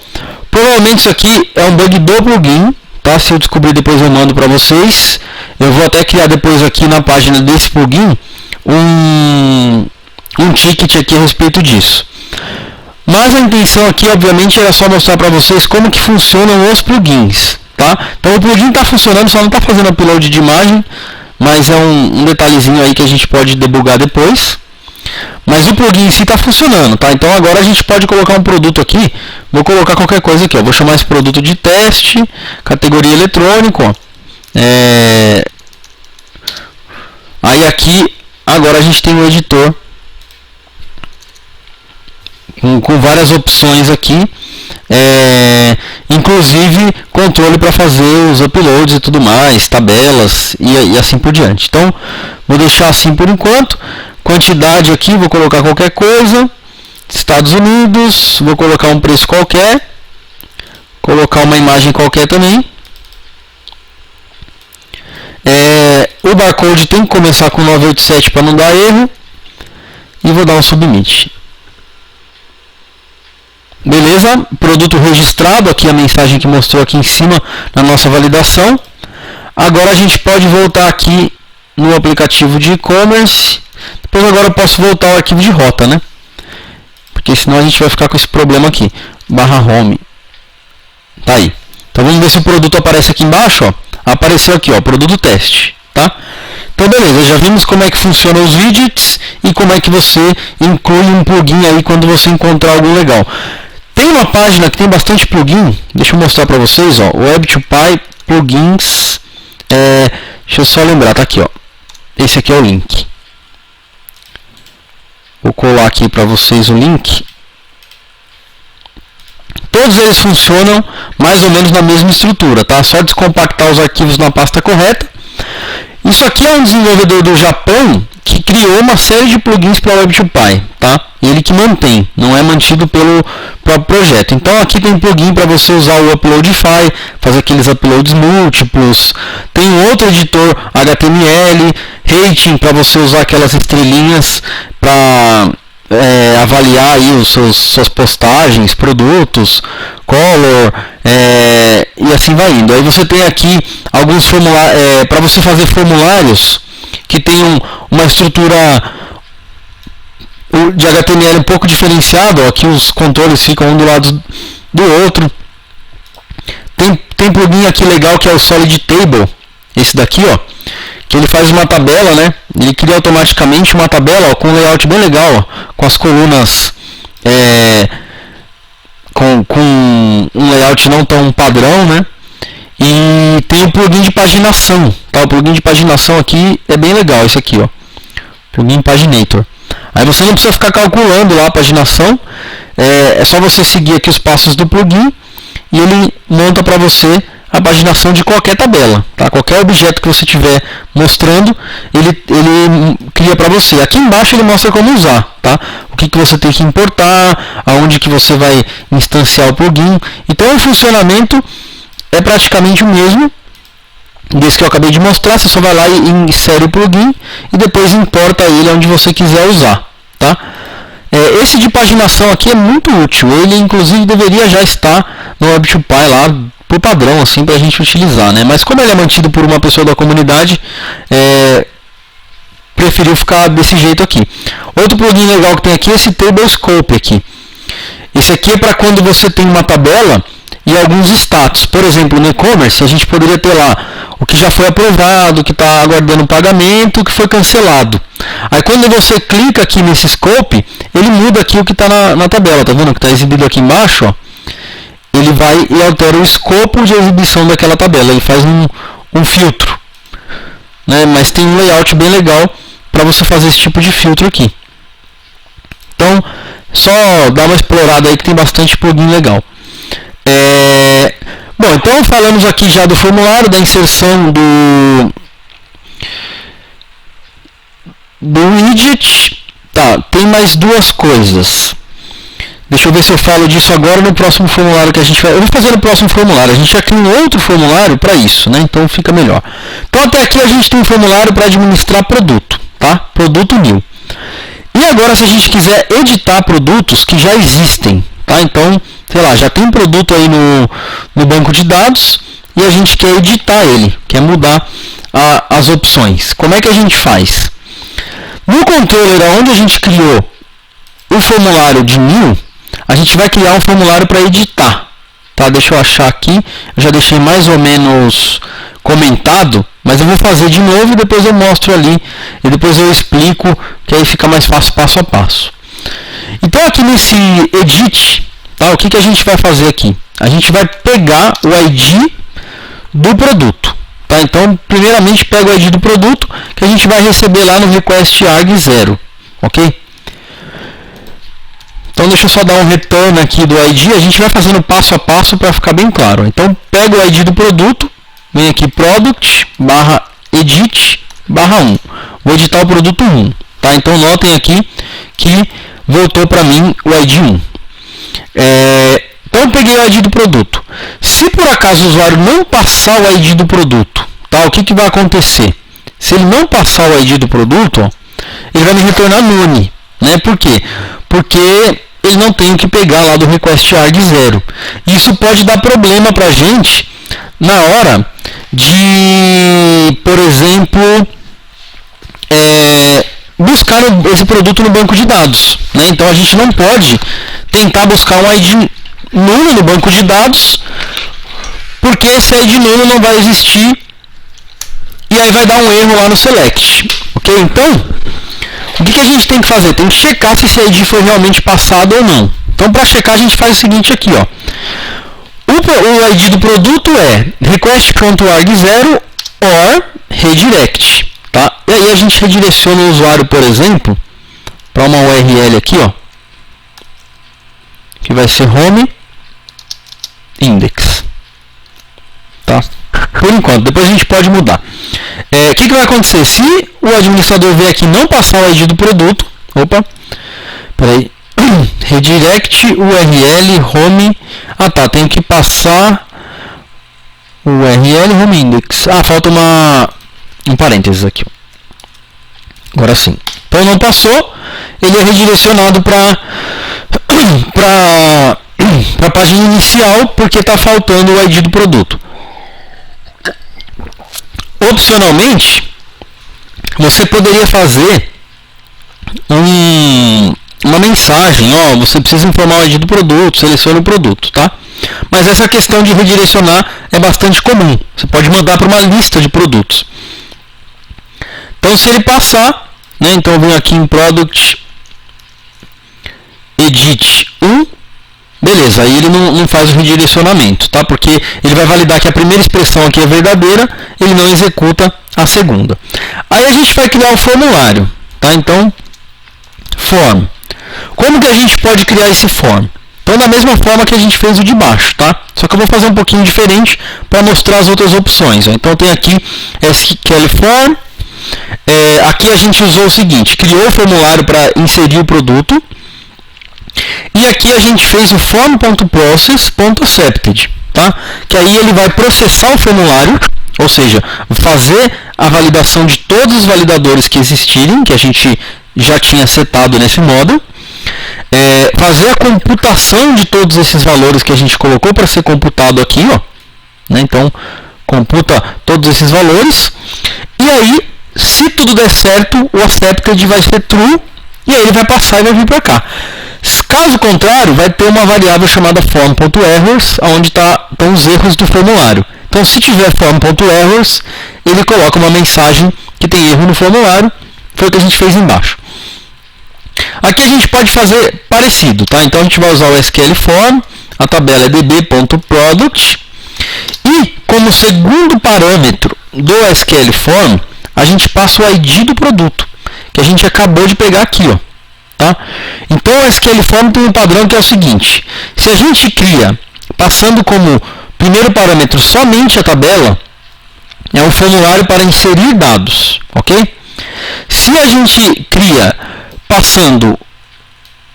provavelmente isso aqui é um bug do plugin, tá? Se eu descobrir depois eu mando para vocês. Eu vou até criar depois aqui na página desse plugin um ticket aqui a respeito disso. Mas a intenção aqui, obviamente, era só mostrar para vocês como que funcionam os plugins, tá? Então o plugin está funcionando, só não está fazendo upload de imagem, mas é um detalhezinho aí que a gente pode debugar depois. Mas o plugin em si está funcionando, tá? Então agora a gente pode colocar um produto aqui. Vou colocar qualquer coisa aqui, ó. Vou chamar esse produto de teste, categoria eletrônico, ó. Aí aqui, agora a gente tem um editor com várias opções aqui, inclusive controle para fazer os uploads e tudo mais, tabelas e assim por diante. Então, vou deixar assim por enquanto. Quantidade aqui, vou colocar qualquer coisa. Estados Unidos, vou colocar um preço qualquer. Colocar uma imagem qualquer também. O barcode tem que começar com 987 para não dar erro. E vou dar um submit. Beleza? Produto registrado, aqui a mensagem que mostrou aqui em cima na nossa validação. Agora a gente pode voltar aqui no aplicativo de e-commerce. Depois agora eu posso voltar ao arquivo de rota, né? Porque senão a gente vai ficar com esse problema aqui. /home. Tá aí. Então vamos ver se o produto aparece aqui embaixo, ó. Apareceu aqui, ó, produto teste, tá? Então beleza, já vimos como é que funcionam os widgets e como é que você inclui um plugin aí quando você encontrar algo legal. Tem uma página que tem bastante plugin, deixa eu mostrar para vocês, ó, Web2Py plugins. Deixa eu só lembrar, tá aqui, ó. Esse aqui é o link. Vou colar aqui para vocês o link. Todos eles funcionam mais ou menos na mesma estrutura, tá? Só descompactar os arquivos na pasta correta. Isso aqui é um desenvolvedor do Japão que criou uma série de plugins para Web2Py, tá? Ele que mantém, não é mantido pelo próprio projeto. Então aqui tem plugin para você usar o Uploadify, fazer aqueles uploads múltiplos. Tem outro editor HTML, Rating para você usar aquelas estrelinhas para avaliar aí suas postagens, produtos, Color, e assim vai indo. Aí você tem aqui alguns formulários, para você fazer formulários que tenham uma estrutura de HTML um pouco diferenciado, ó, aqui os controles ficam um do lado do outro. Tem plugin aqui legal que é o Solid Table, esse daqui, ó, que ele faz uma tabela, né? Ele cria automaticamente uma tabela, ó, com um layout bem legal, ó, com as colunas com um layout não tão padrão, né? E tem o plugin de paginação, tá? O plugin de paginação aqui é bem legal, esse aqui, ó, plugin Paginator. Aí você não precisa ficar calculando lá a paginação, é só você seguir aqui os passos do plugin e ele monta para você a paginação de qualquer tabela, tá? Qualquer objeto que você estiver mostrando, ele cria para você. Aqui embaixo ele mostra como usar, tá? O que você tem que importar, aonde que você vai instanciar o plugin. Então o funcionamento é praticamente o mesmo desse que eu acabei de mostrar. Você só vai lá e insere o plugin e depois importa ele onde você quiser usar, tá? Esse de paginação aqui é muito útil. Ele inclusive deveria já estar no Web2Py lá por padrão, assim, para a gente utilizar, né? Mas como ele é mantido por uma pessoa da comunidade, preferiu ficar desse jeito aqui. Outro plugin legal que tem aqui é esse Table Scope aqui. Esse aqui é para quando você tem uma tabela e alguns status. Por exemplo, no e-commerce a gente poderia ter lá o que já foi aprovado, o que está aguardando pagamento, o que foi cancelado. Aí quando você clica aqui nesse scope, ele muda aqui o que está na tabela, tá vendo? O que está exibido aqui embaixo, ó. Ele vai e altera o escopo de exibição daquela tabela. Ele faz um filtro, né? Mas tem um layout bem legal para você fazer esse tipo de filtro aqui. Então, só dá uma explorada aí que tem bastante plugin legal. Bom, então falamos aqui já do formulário, da inserção do... Deixa eu só do widget. Tá, tem mais duas coisas. Deixa eu ver se eu falo disso agora no próximo formulário que a gente vai... Eu vou fazer no próximo formulário. A gente já cria um outro formulário para isso, né? Então fica melhor. Então até aqui a gente tem um formulário para administrar produto, tá? Produto new. E agora se a gente quiser editar produtos que já existem, tá? Então, sei lá, já tem um produto aí no banco de dados e a gente quer editar ele, quer mudar as opções. Como é que a gente faz? No controller onde a gente criou o formulário de new, a gente vai criar um formulário para editar, tá? Deixa eu achar aqui, eu já deixei mais ou menos comentado, mas eu vou fazer de novo e depois eu mostro ali e depois eu explico, que aí fica mais fácil passo a passo. Então aqui nesse edit, tá? O que a gente vai fazer aqui? A gente vai pegar o ID do produto, tá? Então primeiramente pega o ID do produto que a gente vai receber lá no request arg 0, ok? Então deixa eu só dar um return aqui do ID, a gente vai fazendo passo a passo para ficar bem claro. Então pega o ID do produto, vem aqui product, /edit, /1. Vou editar o produto 1, tá? Então notem aqui que voltou para mim o ID 1. Então eu peguei o ID do produto. Se por acaso o usuário não passar o ID do produto, tá? O que vai acontecer? Se ele não passar o ID do produto, ó, ele vai me retornar none, né? Por quê? Porque ele não tem o que pegar lá do request arg 0. Isso pode dar problema para a gente na hora de, por exemplo, buscar esse produto no banco de dados, né? Então a gente não pode tentar buscar um ID nulo no banco de dados, porque esse ID nulo não vai existir e aí vai dar um erro lá no select, ok? Então o que a gente tem que fazer? Tem que checar se esse ID foi realmente passado ou não. Então para checar a gente faz o seguinte aqui, ó. O ID do produto é request.arg0 or redirect, tá? E aí a gente redireciona o usuário, por exemplo, para uma URL aqui, ó, que vai ser home index, tá? Por enquanto, depois a gente pode mudar. O que vai acontecer? Se o administrador vier aqui não passar o ID do produto, peraí, redirect URL home, tem que passar URL home index. Falta um parênteses aqui. Agora sim. Então não passou, ele é redirecionado para a página inicial porque está faltando o ID do produto. Opcionalmente, você poderia fazer uma mensagem, você precisa informar o ID do produto, selecione o produto, tá? Mas essa questão de redirecionar é bastante comum. Você pode mandar para uma lista de produtos. Então se ele passar, né, então eu venho aqui em Product Edit 1, beleza, aí ele não faz o redirecionamento, tá? Porque ele vai validar que a primeira expressão aqui é verdadeira, ele não executa a segunda. Aí a gente vai criar o formulário, tá? Então, form. Como que a gente pode criar esse form? Então, da mesma forma que a gente fez o de baixo, tá? Só que eu vou fazer um pouquinho diferente para mostrar as outras opções. Então, tem aqui SQL Form. Aqui a gente usou o seguinte, criou o formulário para inserir o produto. E aqui a gente fez o form.process.accepted, tá? Que aí ele vai processar o formulário, ou seja, fazer a validação de todos os validadores que existirem, que a gente já tinha setado nesse módulo, fazer a computação de todos esses valores que a gente colocou para ser computado aqui, ó, né? Então, computa todos esses valores, e aí, se tudo der certo, o accepted vai ser true, e aí ele vai passar e vai vir para cá. Caso contrário, vai ter uma variável chamada form.errors, onde estão os erros do formulário. Então, se tiver form.errors, ele coloca uma mensagem que tem erro no formulário. Foi o que a gente fez embaixo. Aqui a gente pode fazer parecido, tá? Então, a gente vai usar o SQL Form, a tabela é db.product, e como segundo parâmetro do SQL Form, a gente passa o ID do produto, que a gente acabou de pegar aqui, ó. Tá? Então o SQL Form tem um padrão que é o seguinte: se a gente cria passando como primeiro parâmetro somente a tabela, é um formulário para inserir dados, ok? Se a gente cria passando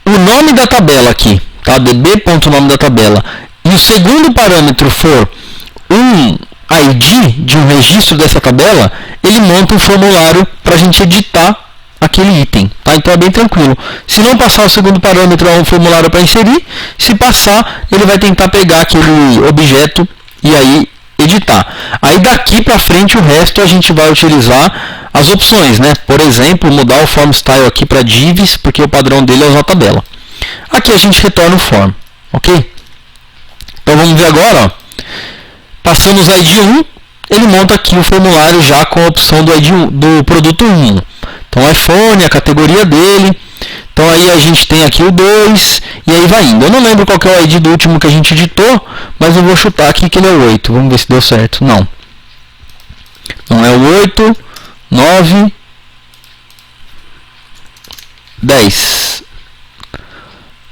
o nome da tabela aqui, tá? db.nome da tabela, e o segundo parâmetro for um ID de um registro dessa tabela, ele monta um formulário para a gente editar aquele item, tá? Então é bem tranquilo. Se não passar o segundo parâmetro, é um formulário para inserir. Se passar, ele vai tentar pegar aquele objeto e aí editar. Aí daqui para frente o resto a gente vai utilizar as opções, né? Por exemplo, mudar o form style aqui para divs, porque o padrão dele é usar tabela. Aqui a gente retorna o form, ok? Então vamos ver agora, ó. Passamos o ID 1, ele monta aqui o formulário já com a opção do ID 1, do produto 1. Então iPhone, a categoria dele. Então aí a gente tem aqui o 2 e aí vai indo. Eu não lembro qual que é o ID do último que a gente editou, mas eu vou chutar aqui que ele é o 8. Vamos ver se deu certo. Não. Não é o 8, 9, 10.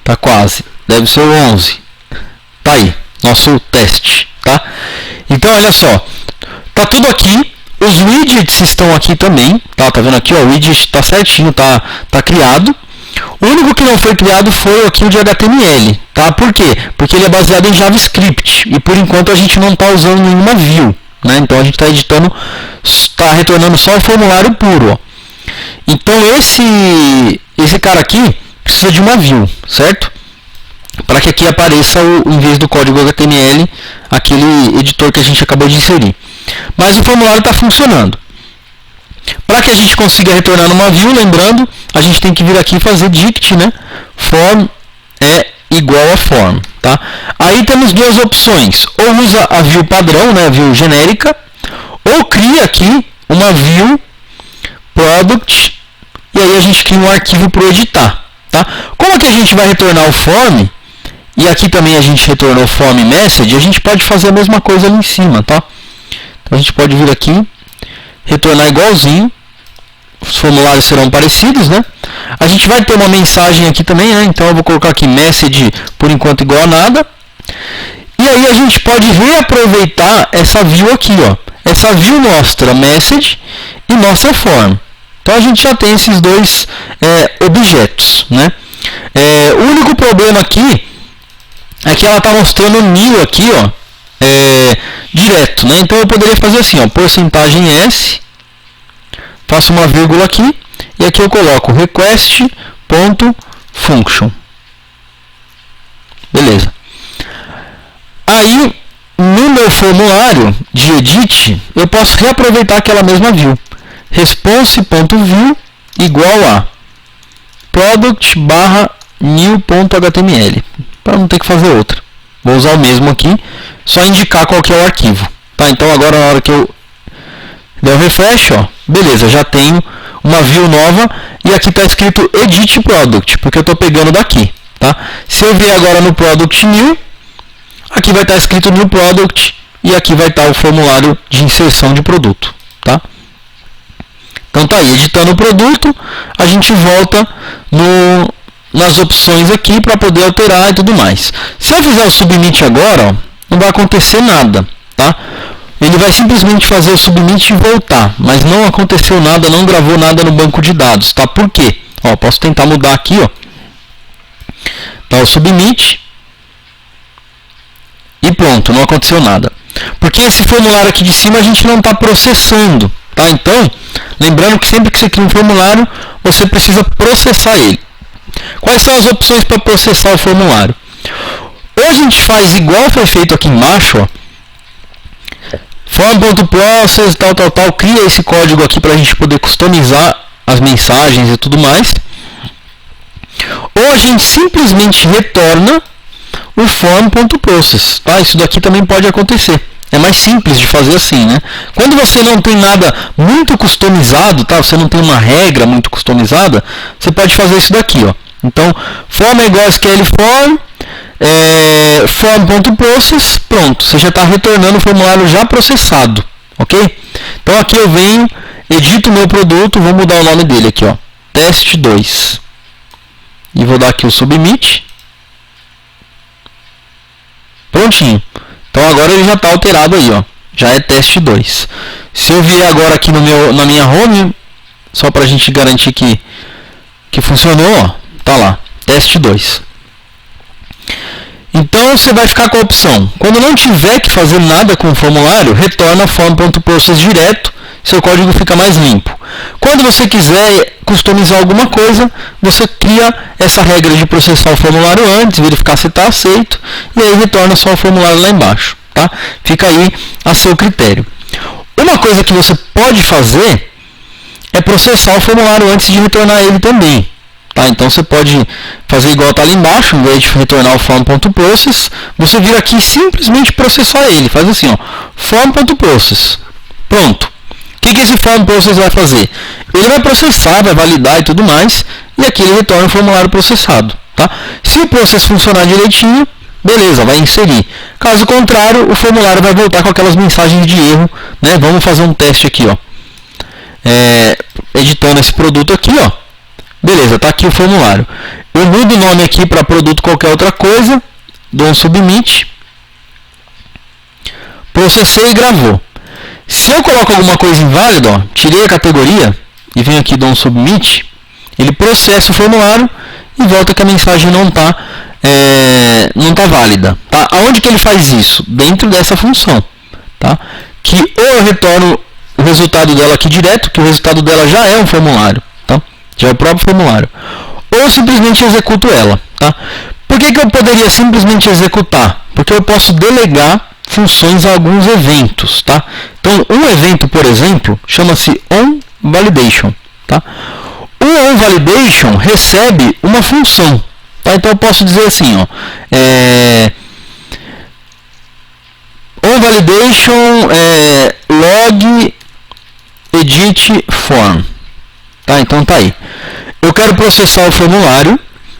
Tá quase. Deve ser o 11. Tá aí. Nosso teste. Tá? Então olha só. Tá tudo aqui. Os widgets estão aqui também, tá vendo aqui, ó, o widget está certinho, tá criado. O único que não foi criado foi aqui o de HTML, tá? Por quê? Porque ele é baseado em JavaScript e por enquanto a gente não está usando nenhuma view, né? Então a gente está editando, está retornando só o formulário puro, ó. Então esse cara aqui precisa de uma view, certo? Para que aqui apareça, em vez do código HTML, aquele editor que a gente acabou de inserir. Mas o formulário está funcionando. Para que a gente consiga retornar numa view, lembrando, a gente tem que vir aqui e fazer dict, né? Form é igual a form, tá? Aí temos duas opções. Ou usa a view padrão, né? A view genérica, ou cria aqui uma view product e aí a gente cria um arquivo para editar, tá? Como que a gente vai retornar o form? E aqui também a gente retornou o form message, a gente pode fazer a mesma coisa ali em cima, tá? Então a gente pode vir aqui, retornar igualzinho, os formulários serão parecidos, né? A gente vai ter uma mensagem aqui também, né? Então eu vou colocar aqui message por enquanto igual a nada. E aí a gente pode reaproveitar essa view aqui, ó. Essa view mostra message e mostra form. Então a gente já tem esses dois objetos, né? O único problema aqui é que ela está mostrando new aqui, ó, direto, né? Então eu poderia fazer assim, ó, porcentagem S, faço uma vírgula aqui e aqui eu coloco request.function. Beleza. Aí no meu formulário de edit eu posso reaproveitar aquela mesma view, response.view igual a product/new.html, para não ter que fazer outra. Vou usar o mesmo aqui, só indicar qual que é o arquivo, tá? Então agora na hora que eu der o refresh, ó, beleza, já tenho uma view nova e aqui está escrito edit product, porque eu estou pegando daqui, tá? Se eu vier agora no product new, aqui vai estar escrito new product e aqui vai estar o formulário de inserção de produto, tá? Então tá aí, editando o produto, a gente volta nas opções aqui para poder alterar e tudo mais. Se eu fizer o submit agora, ó, não vai acontecer nada, tá? Ele vai simplesmente fazer o submit e voltar, mas não aconteceu nada, não gravou nada no banco de dados, tá? Por quê? Ó, posso tentar mudar aqui, ó. Tá o submit e pronto, não aconteceu nada. Porque esse formulário aqui de cima a gente não está processando, tá? Então, lembrando que sempre que você cria um formulário, você precisa processar ele. Quais são as opções para processar o formulário? Ou a gente faz igual foi feito aqui embaixo, ó, form.process, tal, cria esse código aqui para a gente poder customizar as mensagens e tudo mais. Ou a gente simplesmente retorna o form.process, tá? Isso daqui também pode acontecer. É mais simples de fazer assim, né? Quando você não tem nada muito customizado, tá? Você não tem uma regra muito customizada, você pode fazer isso daqui, ó. Então, form é igual a SQL form, form.process, pronto. Você já está retornando o formulário já processado, ok? Então aqui eu venho, edito o meu produto, vou mudar o nome dele aqui, ó, teste 2. E vou dar aqui o submit. Prontinho. Então agora ele já está alterado aí, ó. Já é teste 2. Se eu vier agora aqui na minha home, só para a gente garantir que funcionou, ó, tá lá, teste 2. Então você vai ficar com a opção, quando não tiver que fazer nada com o formulário, retorna form.process direto, seu código fica mais limpo. Quando você quiser customizar alguma coisa, você cria essa regra de processar o formulário antes, verificar se está aceito, e aí retorna só o formulário lá embaixo. Tá? Fica aí a seu critério. Uma coisa que você pode fazer é processar o formulário antes de retornar ele também. Tá? Então você pode fazer igual está ali embaixo, em vez de retornar o form.process, você vir aqui e simplesmente processar ele. Faz assim, ó, form.process. Pronto. O que esse form.process vai fazer? Ele vai processar, vai validar e tudo mais, e aqui ele retorna o formulário processado. Tá? Se o processo funcionar direitinho, beleza, vai inserir. Caso contrário, o formulário vai voltar com aquelas mensagens de erro. Né? Vamos fazer um teste aqui, ó. Editando esse produto aqui, ó. Beleza, está aqui o formulário. Eu mudo o nome aqui para produto qualquer outra coisa, dou um submit, processei e gravou. Se eu coloco alguma coisa inválida, ó, tirei a categoria e venho aqui dou um submit, ele processa o formulário e volta que a mensagem não está válida. Tá? Aonde que ele faz isso? Dentro dessa função. Tá? Que ou eu retorno o resultado dela aqui direto, que o resultado dela já é um formulário. Tá? Já é o próprio formulário. Ou simplesmente executo ela. Tá? Por que eu poderia simplesmente executar? Porque eu posso delegar funções a alguns eventos. Tá? Então, um evento, por exemplo, chama-se onValidation. Tá? O onValidation recebe uma função. Tá? Então, eu posso dizer assim, ó, onValidation log edit form. Tá? Então, tá aí. Eu quero processar o formulário,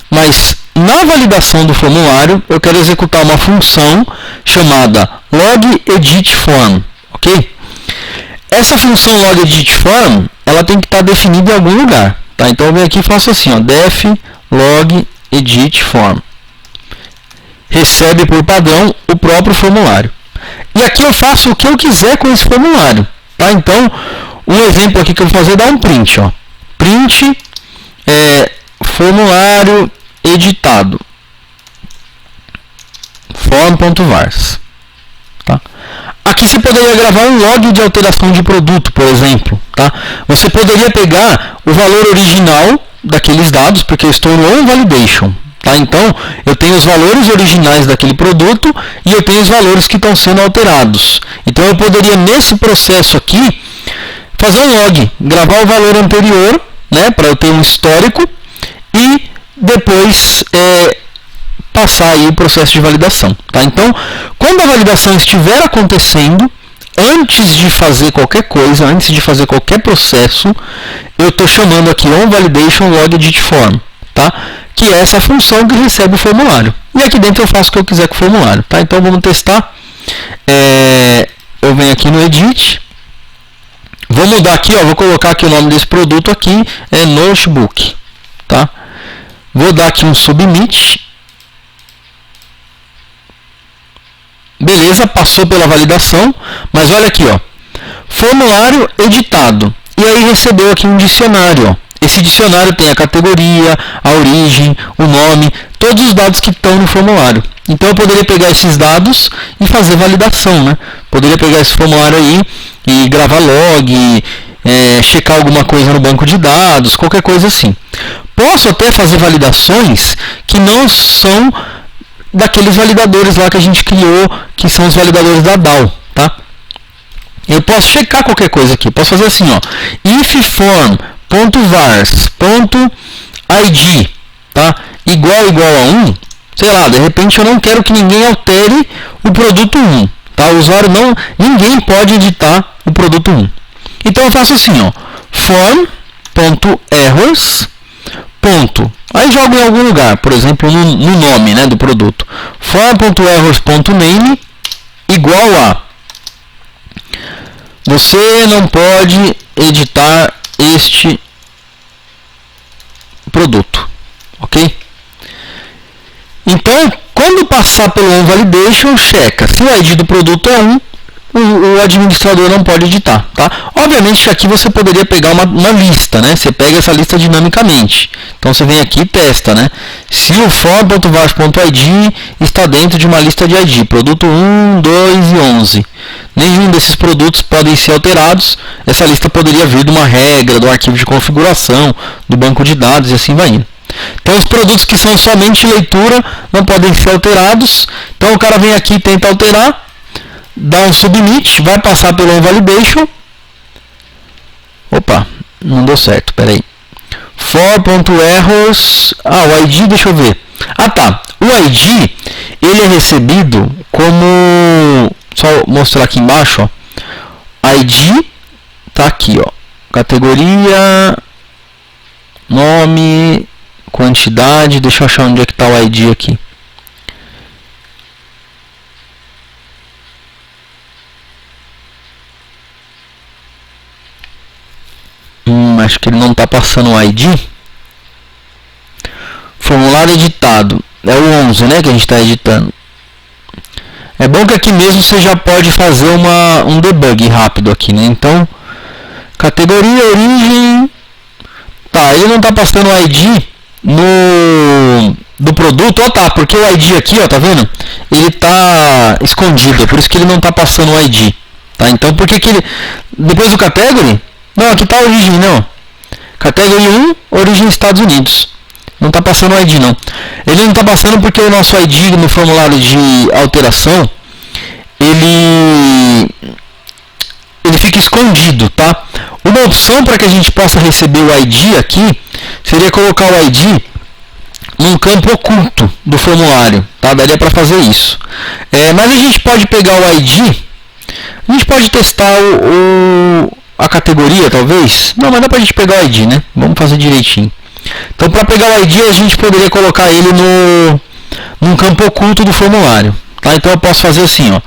mas na validação do formulário eu quero executar uma função chamada logEditForm, ok? Essa função logEditForm, ela tem que estar definida em algum lugar, tá? Então eu venho aqui e faço assim, ó, def logEditForm. Recebe por padrão o próprio formulário. E aqui eu faço o que eu quiser com esse formulário, tá? Então, um exemplo aqui que eu vou fazer é dar um print, ó. Print formulário editado form.vars. Tá? Aqui você poderia gravar um log de alteração de produto, por exemplo. Tá? Você poderia pegar o valor original daqueles dados, porque eu estou no onValidation. Tá? Então, eu tenho os valores originais daquele produto e eu tenho os valores que estão sendo alterados. Então, eu poderia, nesse processo aqui, fazer um log, gravar o valor anterior, né, para eu ter um histórico, e depois passar aí o processo de validação. Tá? Então, quando a validação estiver acontecendo, antes de fazer qualquer coisa, antes de fazer qualquer processo, eu estou chamando aqui onValidation logEditForm, tá? Que é essa função que recebe o formulário. E aqui dentro eu faço o que eu quiser com o formulário. Tá? Então, vamos testar. Eu venho aqui no Edit. Vou mudar aqui, ó, vou colocar aqui o nome desse produto aqui, Notebook. Tá? Vou dar aqui um submit. Beleza, passou pela validação, mas olha aqui, ó, formulário editado. E aí recebeu aqui um dicionário, ó. Esse dicionário tem a categoria, a origem, o nome, todos os dados que estão no formulário. Então eu poderia pegar esses dados e fazer validação, né? Poderia pegar esse formulário aí e gravar log, checar alguma coisa no banco de dados, qualquer coisa assim. Posso até fazer validações que não são daqueles validadores lá que a gente criou, que são os validadores da DAO, tá? Eu posso checar qualquer coisa aqui, posso fazer assim, ó, ifform.vars.id, tá? igual a 1, sei lá, de repente eu não quero que ninguém altere o produto 1, tá? O usuário ninguém pode editar o produto 1. Então eu faço assim, ó, form.errors. Aí jogo em algum lugar, por exemplo, no nome, né, do produto. form.errors.name igual a você não pode editar este produto, ok? Então, quando passar pelo onValidation, checa se o ID do produto é 1, o administrador não pode editar, tá? Obviamente que aqui você poderia pegar uma lista, né? Você pega essa lista dinamicamente. Então você vem aqui e testa, né? Se o for.vars.id está dentro de uma lista de ID, produto 1, 2 e 11. Nenhum desses produtos podem ser alterados. Essa lista poderia vir de uma regra, do arquivo de configuração, do banco de dados e assim vai indo. Então os produtos que são somente leitura não podem ser alterados. Então o cara vem aqui e tenta alterar, dá um submit, vai passar pelo invalidation. Opa, não deu certo, peraí. For.errors, o ID, deixa eu ver. Ah tá, o ID ele é recebido como, só mostrar aqui embaixo, ó. ID tá aqui, ó. Categoria, nome, quantidade, deixa eu achar onde é que está o ID aqui. Acho que ele não está passando o ID. Formulário editado. É o 11, né, que a gente está editando. É bom que aqui mesmo você já pode fazer um debug rápido aqui, né? Então, categoria, origem. Tá, ele não está passando o ID do produto. Ó, tá, porque o ID aqui, ó, tá vendo? Ele está escondido, é por isso que ele não está passando o ID. Tá, então por que ele... Depois do category... Não, aqui está a origem, não. Category 1, origem Estados Unidos. Não está passando o ID, não. Ele não está passando porque o nosso ID no formulário de alteração, ele fica escondido, tá? Uma opção para que a gente possa receber o ID aqui, seria colocar o ID num campo oculto do formulário, tá? Daria para fazer isso. Mas a gente pode pegar o ID, a gente pode testar a categoria, talvez. Não, mas dá pra gente pegar o ID, né? Vamos fazer direitinho. Então, para pegar o ID, a gente poderia colocar ele num campo oculto do formulário, tá? Então, eu posso fazer assim, ó.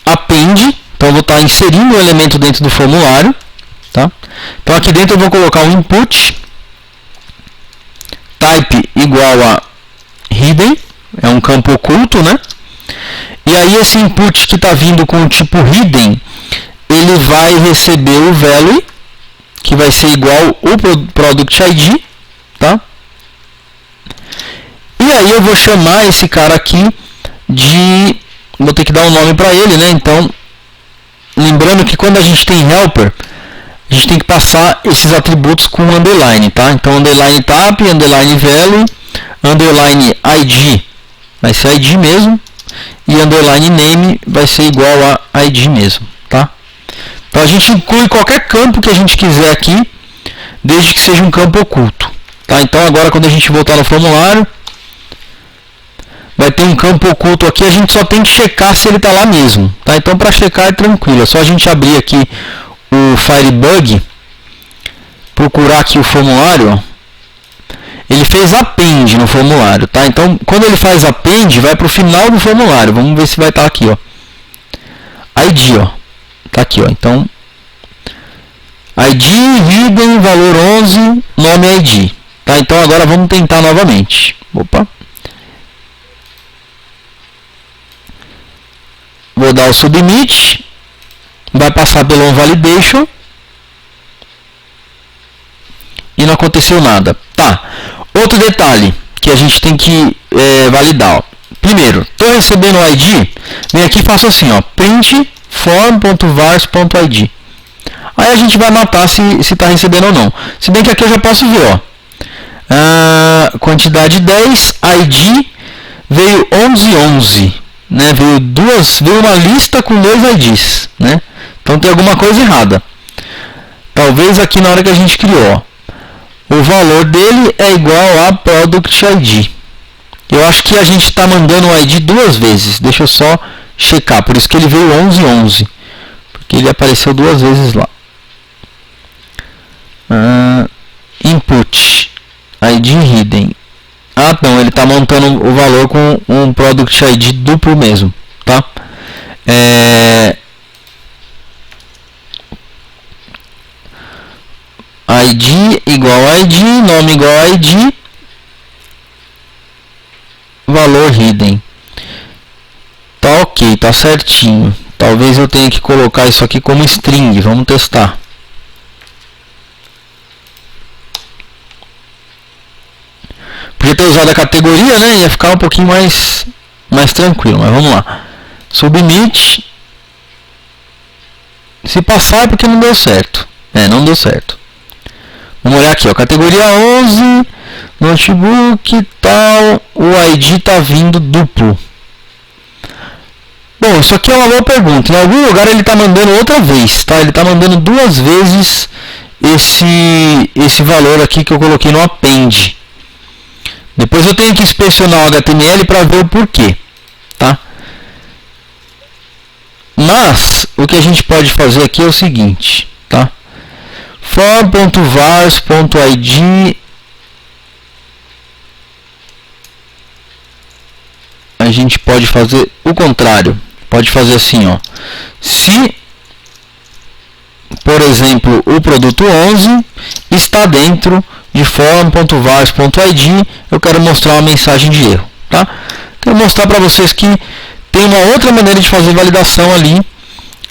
Append. Então, eu vou estar inserindo o elemento dentro do formulário, tá? Então, aqui dentro eu vou colocar um input. Type igual a hidden. É um campo oculto, né? E aí esse input que está vindo com o tipo hidden, ele vai receber o value, que vai ser igual o product ID, tá? E aí eu vou chamar esse cara aqui de... Vou ter que dar um nome para ele, né? Então, lembrando que quando a gente tem helper, a gente tem que passar esses atributos com underline, tá? Então, underline type, underline value, underline ID vai ser ID mesmo, e underline name vai ser igual a ID mesmo, tá? Então a gente inclui qualquer campo que a gente quiser aqui, desde que seja um campo oculto, tá? Então agora quando a gente voltar no formulário, vai ter um campo oculto aqui, a gente só tem que checar se ele está lá mesmo, tá? Então para checar é tranquilo, é só a gente abrir aqui o Firebug, procurar aqui o formulário, ó. Ele fez append no formulário, tá? Então, quando ele faz append, vai para o final do formulário. Vamos ver se vai estar aqui, ó. ID, ó. Tá aqui, ó. Então, ID, hidden, valor 11, nome ID. Tá? Então, agora vamos tentar novamente. Opa. Vou dar o submit. Vai passar pelo invalidation. E não aconteceu nada. Tá. Outro detalhe que a gente tem que validar. Ó. Primeiro, estou recebendo o ID, vem aqui e faço assim, ó, print form.vars.id. Aí a gente vai matar se está recebendo ou não. Se bem que aqui eu já posso ver, ó. Quantidade 10, ID veio 1111, né? Veio uma lista com 2 IDs, né? Então tem alguma coisa errada. Talvez aqui na hora que a gente criou, ó. O valor dele é igual a Product ID. Eu acho que a gente está mandando o ID 2 vezes. Deixa eu só checar. Por isso que ele veio 1111. Porque ele apareceu 2 vezes lá. Input. ID hidden. Ah, não. Ele está montando o valor com um Product ID duplo mesmo. Tá? ID igual a ID, nome igual a ID, valor hidden. Tá ok, tá certinho. Talvez eu tenha que colocar isso aqui como string. Vamos testar. Podia ter usado a categoria, né? Ia ficar um pouquinho mais tranquilo. Mas vamos lá. Submit. Se passar é porque não deu certo. Não deu certo. Vamos olhar aqui, ó. Categoria 11. Notebook tal. O ID tá vindo duplo. Bom, isso aqui é uma boa pergunta. Em algum lugar ele está mandando outra vez, tá? Ele está mandando 2 vezes esse valor aqui que eu coloquei no append. Depois eu tenho que inspecionar o HTML para ver o porquê, tá? Mas o que a gente pode fazer aqui é o seguinte, tá? form.vars.id, a gente pode fazer o contrário. Pode fazer assim, ó. Se, por exemplo, o produto 11 está dentro de form.vars.id, eu quero mostrar uma mensagem de erro, tá? Quero mostrar para vocês que tem uma outra maneira de fazer validação ali,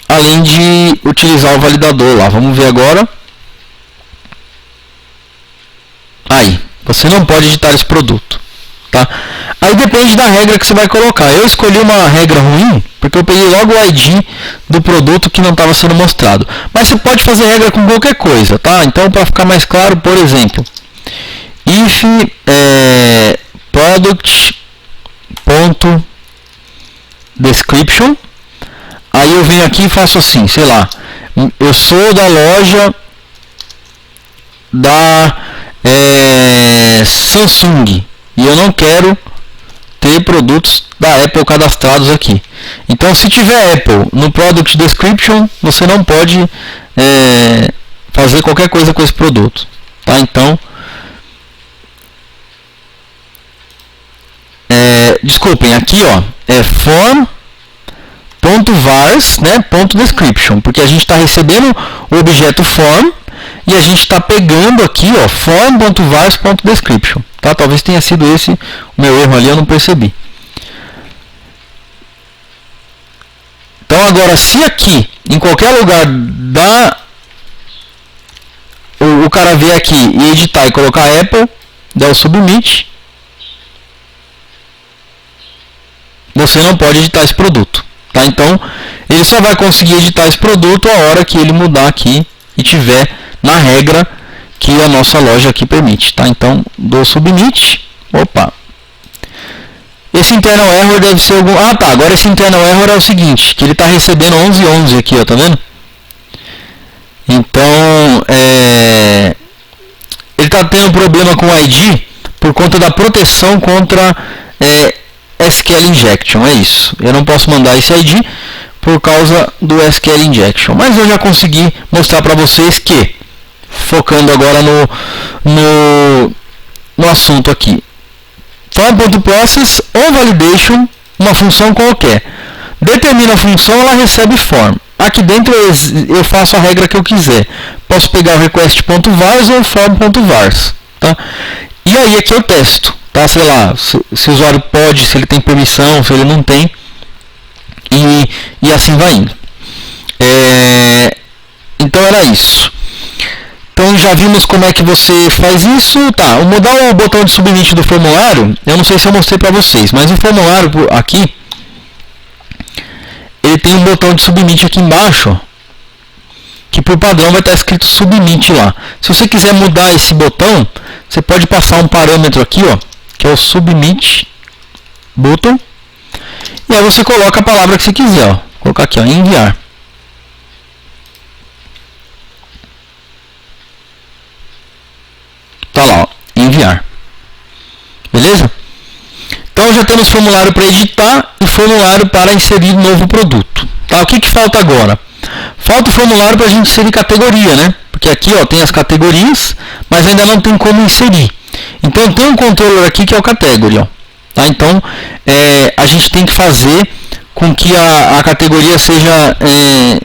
além de utilizar o validador lá. Vamos ver agora. Aí, você não pode editar esse produto, tá? Aí depende da regra que você vai colocar. Eu escolhi uma regra ruim, porque eu peguei logo o ID do produto que não estava sendo mostrado. Mas você pode fazer regra com qualquer coisa, tá? Então, para ficar mais claro, por exemplo, if product.description, aí eu venho aqui e faço assim, sei lá, eu sou da loja da Samsung e eu não quero ter produtos da Apple cadastrados aqui. Então, se tiver Apple no Product Description, você não pode fazer qualquer coisa com esse produto, tá? Então, desculpem, aqui ó, é form.vars, né, .description, porque a gente está recebendo o objeto form e a gente está pegando aqui, ó, form.vars.description, tá? Talvez tenha sido esse o meu erro ali, eu não percebi. Então agora, se aqui, em qualquer lugar o cara vier aqui e editar e colocar Apple, der o submit, você não pode editar esse produto, tá? Então, ele só vai conseguir editar esse produto a hora que ele mudar aqui e tiver na regra que a nossa loja aqui permite, tá? Então, dou submit, opa, esse internal error deve ser algum... Ah, tá, agora esse internal error é o seguinte, que ele está recebendo 1111 aqui, ó, tá vendo? Então, ele está tendo problema com o ID por conta da proteção contra SQL Injection, é isso. Eu não posso mandar esse ID por causa do SQL Injection, mas eu já consegui mostrar para vocês que, focando agora no assunto aqui, form.process ou validation, uma função qualquer, determina a função, ela recebe form. Aqui dentro eu faço a regra que eu quiser. Posso pegar o request.vars ou form.vars, tá? E aí aqui eu testo, tá? Sei lá, se o usuário pode, se ele tem permissão, se ele não tem, e assim vai indo. Então era isso. Então já vimos como é que você faz isso. Tá, mudar o botão de submit do formulário, eu não sei se eu mostrei para vocês, mas o formulário aqui, ele tem um botão de submit aqui embaixo, que por padrão vai estar escrito submit lá. Se você quiser mudar esse botão, você pode passar um parâmetro aqui, ó, que é o submit button, e aí você coloca a palavra que você quiser, ó. Vou colocar aqui, ó, enviar. Tá lá, ó, enviar. Beleza? Então já temos formulário para editar e formulário para inserir novo produto. Tá? O que falta agora? Falta o formulário para a gente inserir categoria, né? Porque aqui ó, tem as categorias, mas ainda não tem como inserir. Então tem um controller aqui que é o category. Ó. Tá? Então a gente tem que fazer com que a categoria seja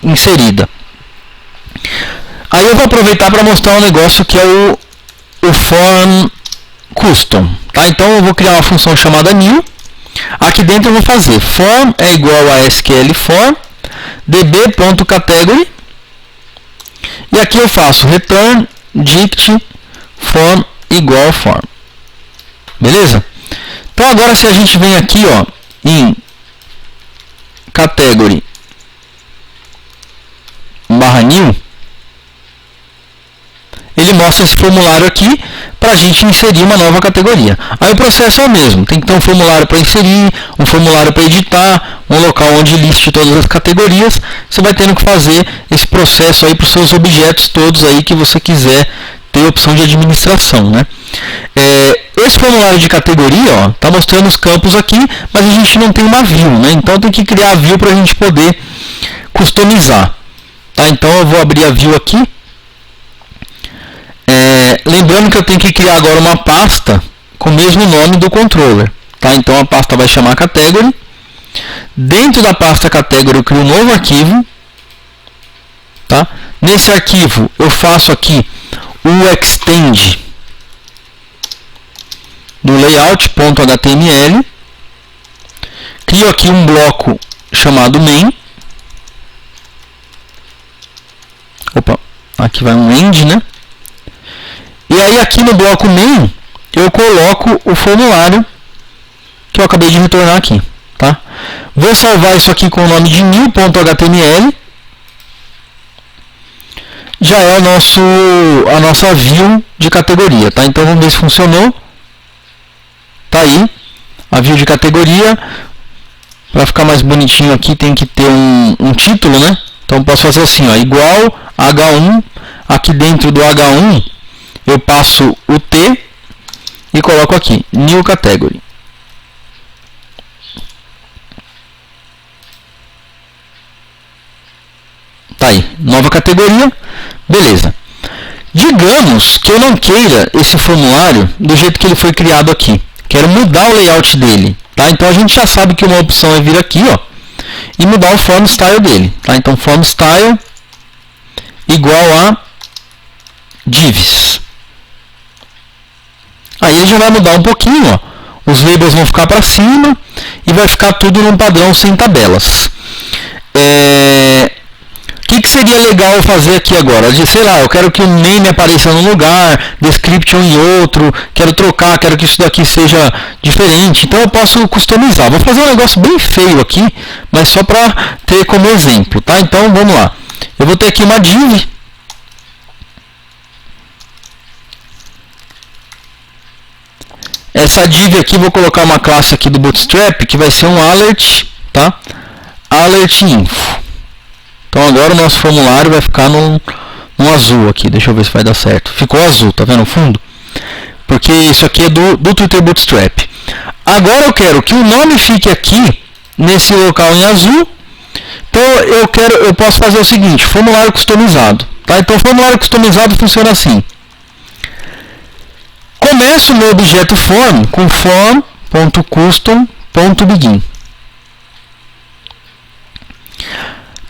inserida. Aí eu vou aproveitar para mostrar um negócio que é o form custom, tá? Então eu vou criar uma função chamada new, Aqui dentro eu vou fazer form é igual a SQL form db.category e aqui eu faço return dict form igual form. Beleza? Então agora se a gente vem aqui, ó, em category /new, ele mostra esse formulário aqui para a gente inserir uma nova categoria. Aí o processo é o mesmo, tem que ter um formulário para inserir, um formulário para editar, um local onde liste todas as categorias. Você vai tendo que fazer esse processo aí para os seus objetos todos aí que você quiser ter opção de administração, né? Esse formulário de categoria, ó, tá mostrando os campos aqui, mas a gente não tem uma view, né? Então tem que criar a view para a gente poder customizar. Tá? Então eu vou abrir a view aqui. Lembrando que eu tenho que criar agora uma pasta com o mesmo nome do controller. Tá? Então a pasta vai chamar category. Dentro da pasta category eu crio um novo arquivo. Tá? Nesse arquivo eu faço aqui o extend do layout.html. Crio aqui um bloco chamado main. Opa, aqui vai um end, né? E aí aqui no bloco main eu coloco o formulário que eu acabei de retornar aqui, tá? Vou salvar isso aqui com o nome de new.html. Já é a nossa view de categoria, tá? Então vamos ver se funcionou. Tá aí a view de categoria. Para ficar mais bonitinho aqui tem que ter um título, né? Então posso fazer assim, ó, igual H1. Aqui dentro do H1 eu passo o T e coloco aqui new category. Tá aí, nova categoria. Beleza. Digamos que eu não queira esse formulário do jeito que ele foi criado aqui. Quero mudar o layout dele. Tá? Então a gente já sabe que uma opção é vir aqui, ó, e mudar o form style dele. Tá? Então form style igual a divs. Aí ele já vai mudar um pouquinho, ó. Os labels vão ficar para cima e vai ficar tudo num padrão sem tabelas. O que seria legal fazer aqui agora? Sei lá, eu quero que o name apareça num lugar, description em outro, quero trocar, quero que isso daqui seja diferente, então eu posso customizar. Vou fazer um negócio bem feio aqui, mas só para ter como exemplo, tá? Então vamos lá. Eu vou ter aqui uma div. Essa div aqui, vou colocar uma classe aqui do Bootstrap, que vai ser um alert, tá? Alert info. Então agora o nosso formulário vai ficar no azul aqui. Deixa eu ver se vai dar certo. Ficou azul, tá vendo o fundo? Porque isso aqui é do Twitter Bootstrap. Agora eu quero que o nome fique aqui, nesse local em azul. Então eu posso fazer o seguinte, formulário customizado. Tá? Então o formulário customizado funciona assim. Começo o meu objeto form com form.custom.begin.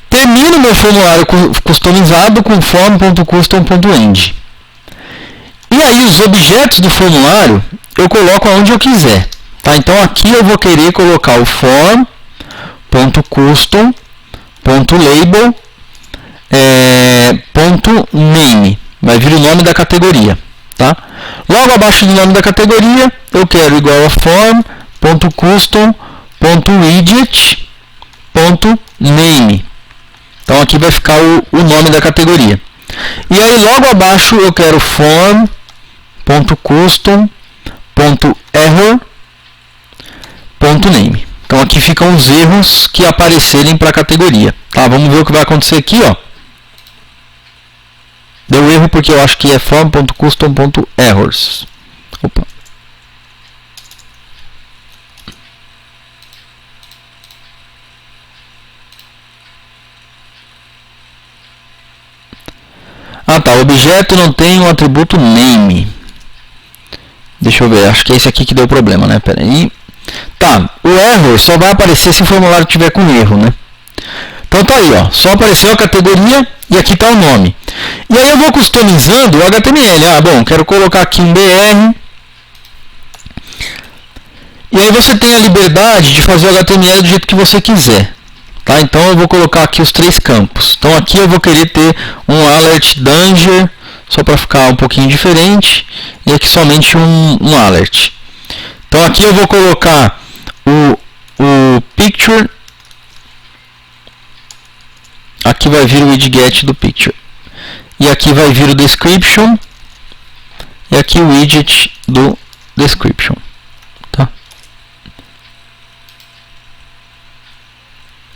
Termino meu formulário customizado com form.custom.end. E aí os objetos do formulário eu coloco onde eu quiser. Tá? Então aqui eu vou querer colocar o form.custom.label .name. Vai vir o nome da categoria. Tá? Logo abaixo do nome da categoria eu quero igual a form.custom.widget.name. Então aqui vai ficar o nome da categoria. E aí logo abaixo eu quero form.custom.error.name. Então aqui ficam os erros que aparecerem para a categoria. Tá? Vamos ver o que vai acontecer aqui, ó. Deu erro porque eu acho que é form.custom.errors. Opa. Ah tá, o objeto não tem um atributo name. Deixa eu ver, acho que é esse aqui que deu problema, né? Pera aí. Tá, o error só vai aparecer se o formulário tiver com erro, né? Então tá aí, ó, só apareceu a categoria e aqui está o nome. E aí eu vou customizando o HTML. Ah, bom, quero colocar aqui um BR. E aí você tem a liberdade de fazer o HTML do jeito que você quiser. Tá? Então eu vou colocar aqui os 3 campos. Então aqui eu vou querer ter um alert danger, só para ficar um pouquinho diferente, e aqui somente um alert. Então aqui eu vou colocar o picture, aqui vai vir o widget do picture, e aqui vai vir o description, e aqui o widget do description. Tá?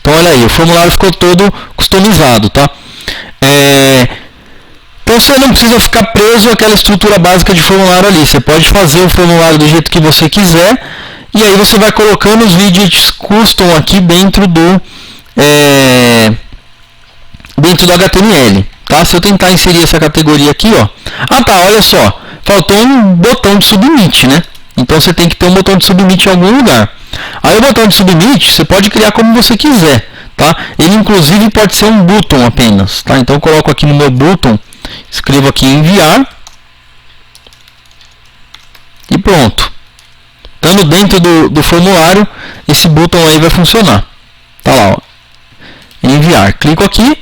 Então olha aí, o formulário ficou todo customizado, tá? Então você não precisa ficar preso àquela estrutura básica de formulário ali. Você pode fazer o formulário do jeito que você quiser, e aí você vai colocando os widgets custom aqui dentro do HTML. Tá? Se eu tentar inserir essa categoria aqui, ó. Ah tá, olha só, faltou um botão de submit, né? Então você tem que ter um botão de submit em algum lugar. Aí o botão de submit você pode criar como você quiser, tá? Ele inclusive pode ser um button apenas, tá? Então eu coloco aqui no meu button, escrevo aqui enviar e pronto. Estando dentro do formulário, esse botão aí vai funcionar. Tá lá, ó. Enviar. Clico aqui.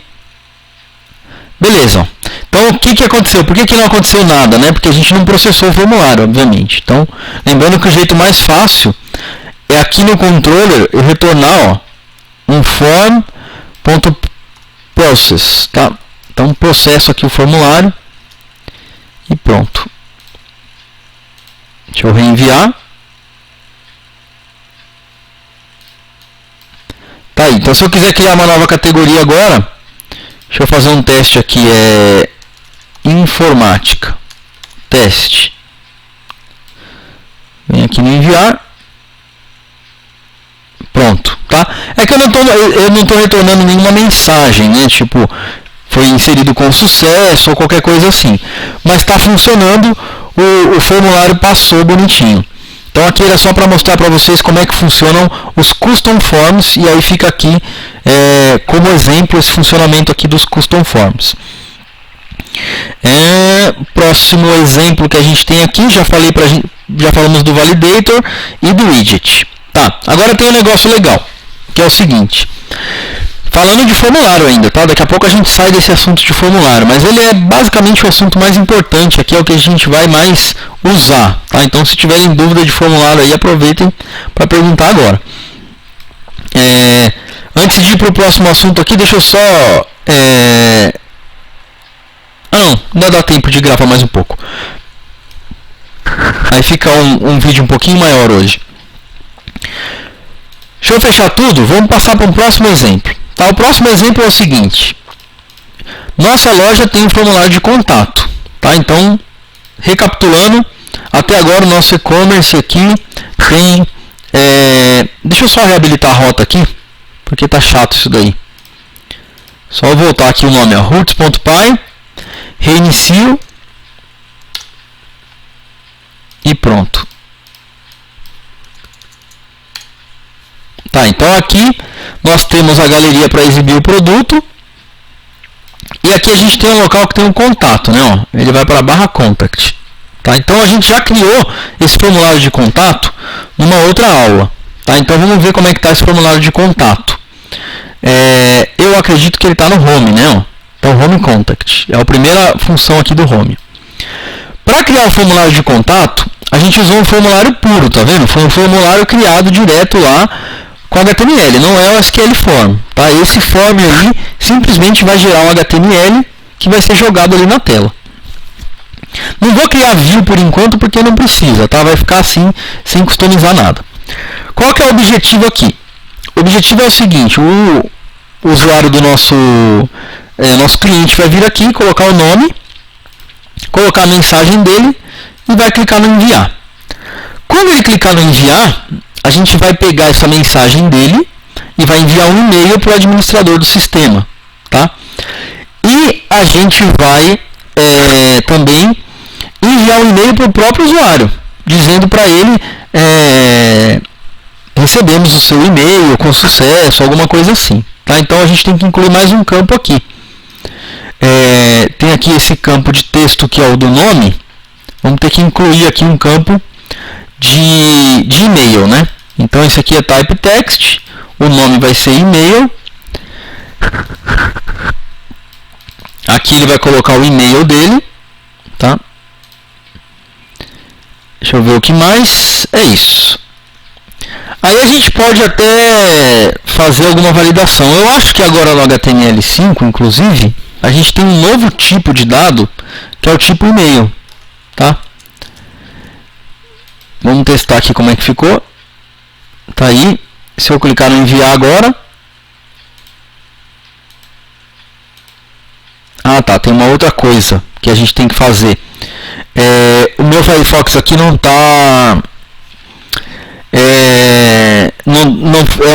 Beleza. Então o que aconteceu? Por que não aconteceu nada, né? Porque a gente não processou o formulário, obviamente. Então, lembrando que o jeito mais fácil é aqui no controller eu retornar, ó, um form.process, tá? Então processo aqui o formulário e pronto. Deixa eu reenviar. Tá aí. Então se eu quiser criar uma nova categoria agora, deixa eu fazer um teste aqui, informática. Teste. Vem aqui no enviar. Pronto, tá? É que eu não tô retornando nenhuma mensagem, né? Tipo, foi inserido com sucesso ou qualquer coisa assim. Mas está funcionando, o formulário passou bonitinho. Então aqui era só para mostrar para vocês como é que funcionam os custom forms, e aí fica aqui como exemplo esse funcionamento aqui dos custom forms. Próximo exemplo que a gente tem aqui, já falamos do validator e do widget. Tá, agora tem um negócio legal, que é o seguinte. Falando de formulário ainda, tá? Daqui a pouco a gente sai desse assunto de formulário, mas ele é basicamente o assunto mais importante aqui, é o que a gente vai mais usar, tá? Então se tiverem dúvida de formulário aí, aproveitem para perguntar agora. Antes de ir para o próximo assunto aqui, deixa eu só... não dá tempo de gravar mais um pouco. Aí fica um vídeo um pouquinho maior hoje. Deixa eu fechar tudo, vamos passar para um próximo exemplo. Tá, o próximo exemplo é o seguinte. Nossa loja tem um formulário de contato. Tá? Então, recapitulando, até agora o nosso e-commerce aqui tem... deixa eu só reabilitar a rota aqui, porque tá chato isso daí. Só voltar aqui o nome, roots.py, reinicio e pronto. Tá, então aqui nós temos a galeria para exibir o produto, e aqui a gente tem um local que tem um contato, né? Ó, ele vai para a barra contact. Tá, então a gente já criou esse formulário de contato numa outra aula. Tá, então vamos ver como é que está esse formulário de contato. Eu acredito que ele está no home, né? Ó, então home contact é a primeira função aqui do home. Para criar o formulário de contato, a gente usou um formulário puro, tá vendo? Foi um formulário criado direto lá com HTML, não é o SQL Form, tá? Esse form aí simplesmente vai gerar um HTML que vai ser jogado ali na tela. Não vou criar view por enquanto porque não precisa, tá? Vai ficar assim, sem customizar nada. Qual que é o objetivo aqui? O objetivo é o seguinte, o usuário do nosso cliente vai vir aqui, colocar o nome, colocar a mensagem dele e vai clicar no enviar. Quando ele clicar no enviar, a gente vai pegar essa mensagem dele e vai enviar um e-mail para o administrador do sistema, tá? E a gente vai também enviar um e-mail para o próprio usuário, dizendo para ele recebemos o seu e-mail com sucesso, alguma coisa assim, tá? Então a gente tem que incluir mais um campo aqui. Tem aqui esse campo de texto que é o do nome. Vamos ter que incluir aqui um campo de e-mail, né? Então esse aqui é type text, o nome vai ser e-mail. Aqui ele vai colocar o e-mail dele, tá? Deixa eu ver o que mais. É isso. Aí a gente pode até fazer alguma validação. Eu acho que agora no HTML5, inclusive, a gente tem um novo tipo de dado, que é o tipo e-mail, tá? Vamos testar aqui como é que ficou. Tá aí. Se eu clicar no enviar agora. Ah, tá. Tem uma outra coisa que a gente tem que fazer. O meu Firefox aqui não tá... é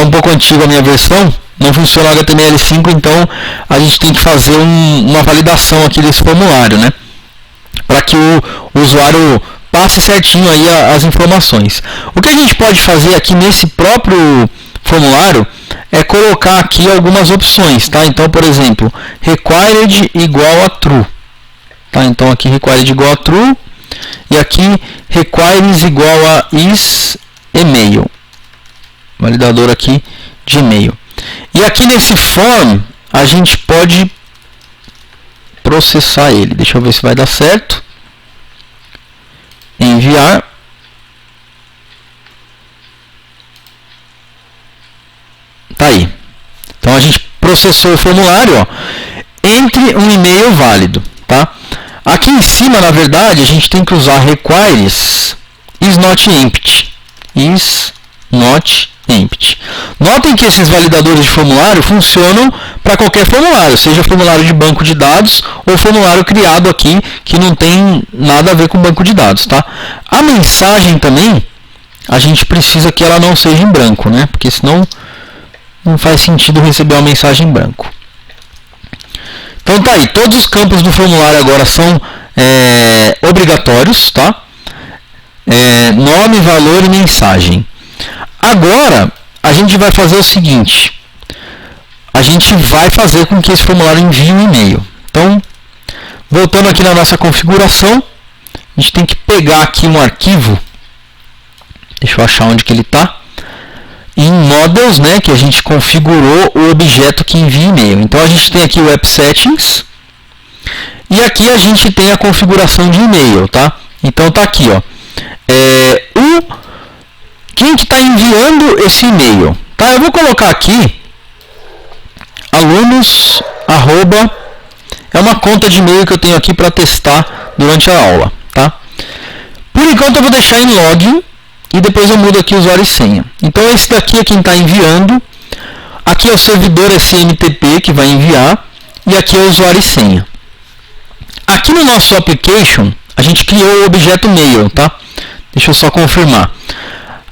um pouco antigo a minha versão. Não funciona o HTML5, então a gente tem que fazer uma validação aqui desse formulário, né? Para que o usuário passe certinho aí as informações. O que a gente pode fazer aqui nesse próprio formulário é colocar aqui algumas opções, tá? Então, por exemplo, required igual a true, tá? Então aqui required igual a true e aqui requires igual a is email, validador aqui de e-mail. E aqui nesse form a gente pode processar ele. Deixa eu ver se vai dar certo. Enviar. Tá aí. Então a gente processou o formulário, ó, entre um e-mail válido, tá? Aqui em cima, na verdade, a gente tem que usar requires is not empty. Is not empty. Notem que esses validadores de formulário funcionam para qualquer formulário, seja formulário de banco de dados ou formulário criado aqui que não tem nada a ver com banco de dados, tá? A mensagem também, a gente precisa que ela não seja em branco, né? Porque senão não faz sentido receber uma mensagem em branco. Então tá aí, todos os campos do formulário agora são obrigatórios, tá? Nome, valor e mensagem. Agora a gente vai fazer o seguinte: a gente vai fazer com que esse formulário envie um e-mail. Então, voltando aqui na nossa configuração, a gente tem que pegar aqui um arquivo. Deixa eu achar onde que ele está. Em models, né, que a gente configurou o objeto que envia e-mail. Então a gente tem aqui o app settings e aqui a gente tem a configuração de e-mail, tá? Então tá aqui, ó. Quem que está enviando esse e-mail, tá? Eu vou colocar aqui alunos @ é uma conta de e-mail que eu tenho aqui para testar durante a aula, tá? Por enquanto eu vou deixar em login e depois eu mudo aqui usuário e senha. Então esse daqui é quem está enviando. Aqui é o servidor SMTP que vai enviar e aqui é o usuário e senha. Aqui no nosso application a gente criou o objeto mail, tá? Deixa eu só confirmar.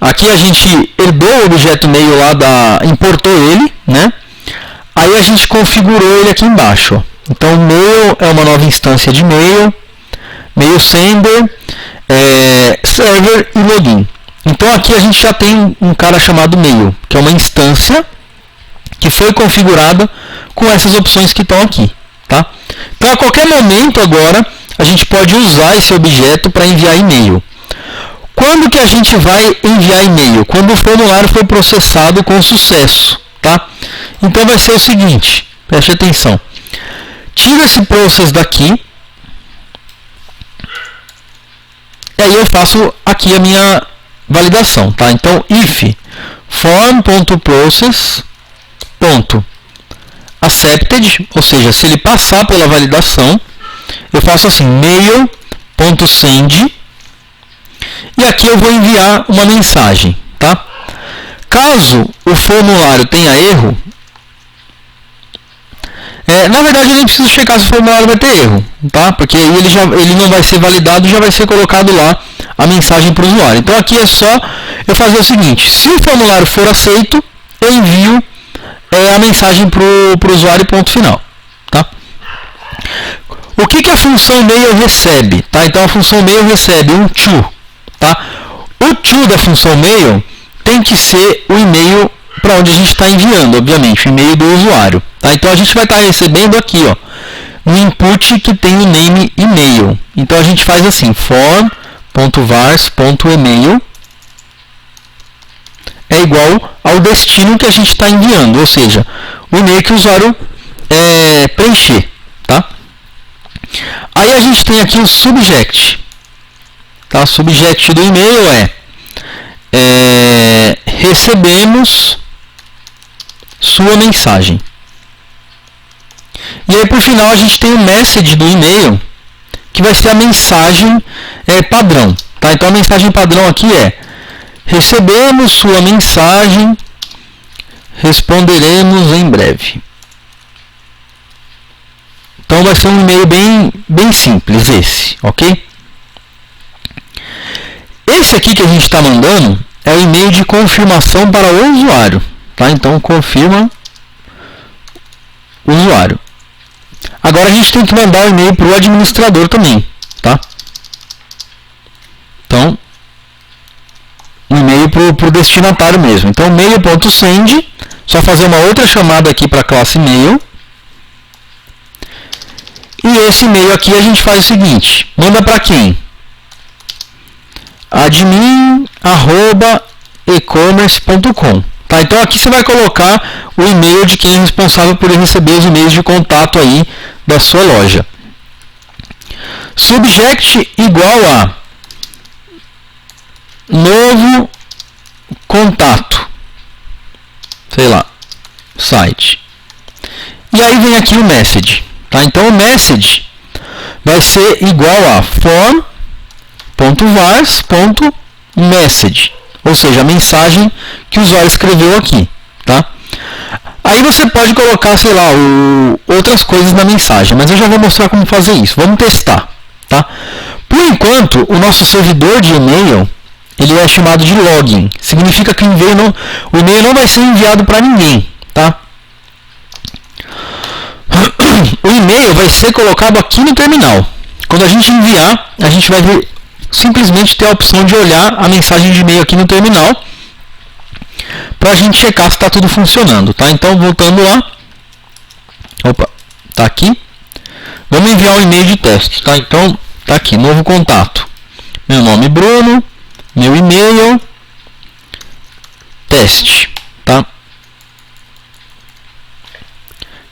Aqui a gente herdou o objeto mail lá importou ele, né? Aí a gente configurou ele aqui embaixo, ó. Então mail é uma nova instância de mail, mail sender, server e login. Então aqui a gente já tem um cara chamado mail, que é uma instância que foi configurada com essas opções que estão aqui, tá? Então a qualquer momento agora a gente pode usar esse objeto para enviar e-mail. Quando que a gente vai enviar e-mail? Quando o formulário foi processado com sucesso, tá? Então vai ser o seguinte, preste atenção. Tira esse process daqui. E aí eu faço aqui a minha validação, tá? Então if form.process.accepted, ou seja, se ele passar pela validação, eu faço assim mail.send e aqui eu vou enviar uma mensagem, tá? Caso o formulário tenha erro, na verdade eu nem preciso checar se o formulário vai ter erro, tá? Porque aí ele não vai ser validado e já vai ser colocado lá a mensagem para o usuário. Então aqui é só eu fazer o seguinte: se o formulário for aceito, eu envio a mensagem para o usuário, ponto final, tá? O que a função mail recebe, tá? Então a função mail recebe um to, tá? O to da função mail tem que ser o e-mail para onde a gente está enviando, obviamente, o e-mail do usuário, tá? Então a gente vai estar recebendo aqui, ó, no input que tem o name e-mail. Então a gente faz assim form.vars.email, é igual ao destino que a gente está enviando, ou seja, o e-mail que o usuário preencher, tá? Aí a gente tem aqui o subject, tá? O subject do e-mail recebemos sua mensagem. E aí por final a gente tem o message do e-mail, que vai ser a mensagem padrão, tá? Então a mensagem padrão aqui é: recebemos sua mensagem, responderemos em breve. Então vai ser um e-mail bem simples esse, ok? Esse aqui que a gente está mandando é o e-mail de confirmação para o usuário, tá? Então confirma o usuário. Agora a gente tem que mandar o e-mail para o administrador também, tá? Então, um e-mail para o destinatário mesmo. Então, mail.send, só fazer uma outra chamada aqui para a classe mail. E esse e-mail aqui a gente faz o seguinte: manda para quem? admin@ecommerce.com. Tá? Então aqui você vai colocar o e-mail de quem é responsável por receber os e-mails de contato aí da sua loja. Subject igual a novo contato, sei lá, site. E aí vem aqui o message, tá? Então o message vai ser igual a form.vars.message, ou seja, a mensagem que o usuário escreveu aqui, tá? Aí você pode colocar, sei lá, outras coisas na mensagem, mas eu já vou mostrar como fazer isso. Vamos testar, tá? Por enquanto, o nosso servidor de e-mail, ele é chamado de login. Significa que o e-mail não vai ser enviado para ninguém, tá? O e-mail vai ser colocado aqui no terminal. Quando a gente enviar, a gente vai simplesmente ter a opção de olhar a mensagem de e-mail aqui no terminal para a gente checar se está tudo funcionando, tá? Então, voltando lá. Opa, tá aqui. Vamos enviar um e-mail de teste, tá? Então, tá aqui, novo contato. Meu nome é Bruno, meu e-mail, teste, tá?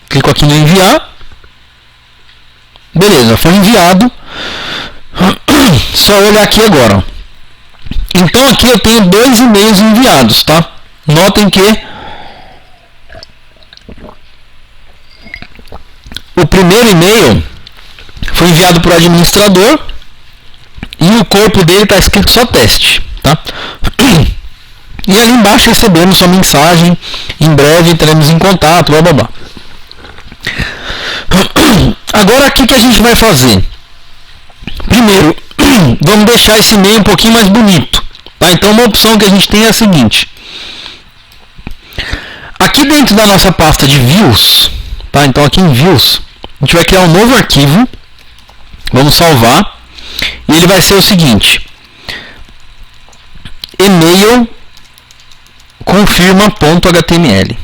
Clico aqui no enviar. Beleza, foi enviado. Só olhar aqui agora. Então aqui eu tenho 2 e-mails enviados, tá? Notem que o primeiro e-mail foi enviado para o administrador e o corpo dele está escrito só teste, tá? E ali embaixo recebemos sua mensagem, em breve entraremos em contato, blá blá blá. Agora aqui que a gente vai fazer? Primeiro, vamos deixar esse e-mail um pouquinho mais bonito, tá? Então uma opção que a gente tem é a seguinte: aqui dentro da nossa pasta de views, tá? Então aqui em views, a gente vai criar um novo arquivo, vamos salvar, e ele vai ser o seguinte: e-mail confirma.html.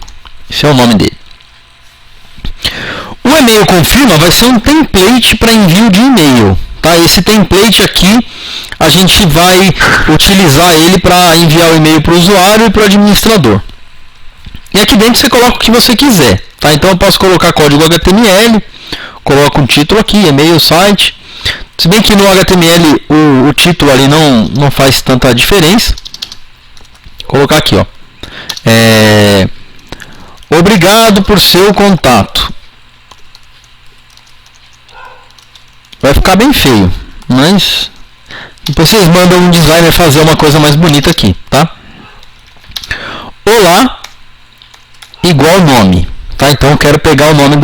Esse é o nome dele. O e-mail confirma vai ser um template para envio de e-mail, tá? Esse template aqui a gente vai utilizar ele para enviar o e-mail para o usuário e para o administrador. E aqui dentro você coloca o que você quiser, tá? Então eu posso colocar código HTML, coloco um título aqui, e-mail, site. Se bem que no HTML o título ali não faz tanta diferença. Vou colocar aqui, ó. Obrigado por seu contato. Vai ficar bem feio, mas depois vocês mandam um designer fazer uma coisa mais bonita aqui, tá? Olá, igual nome, tá? Então eu quero pegar o nome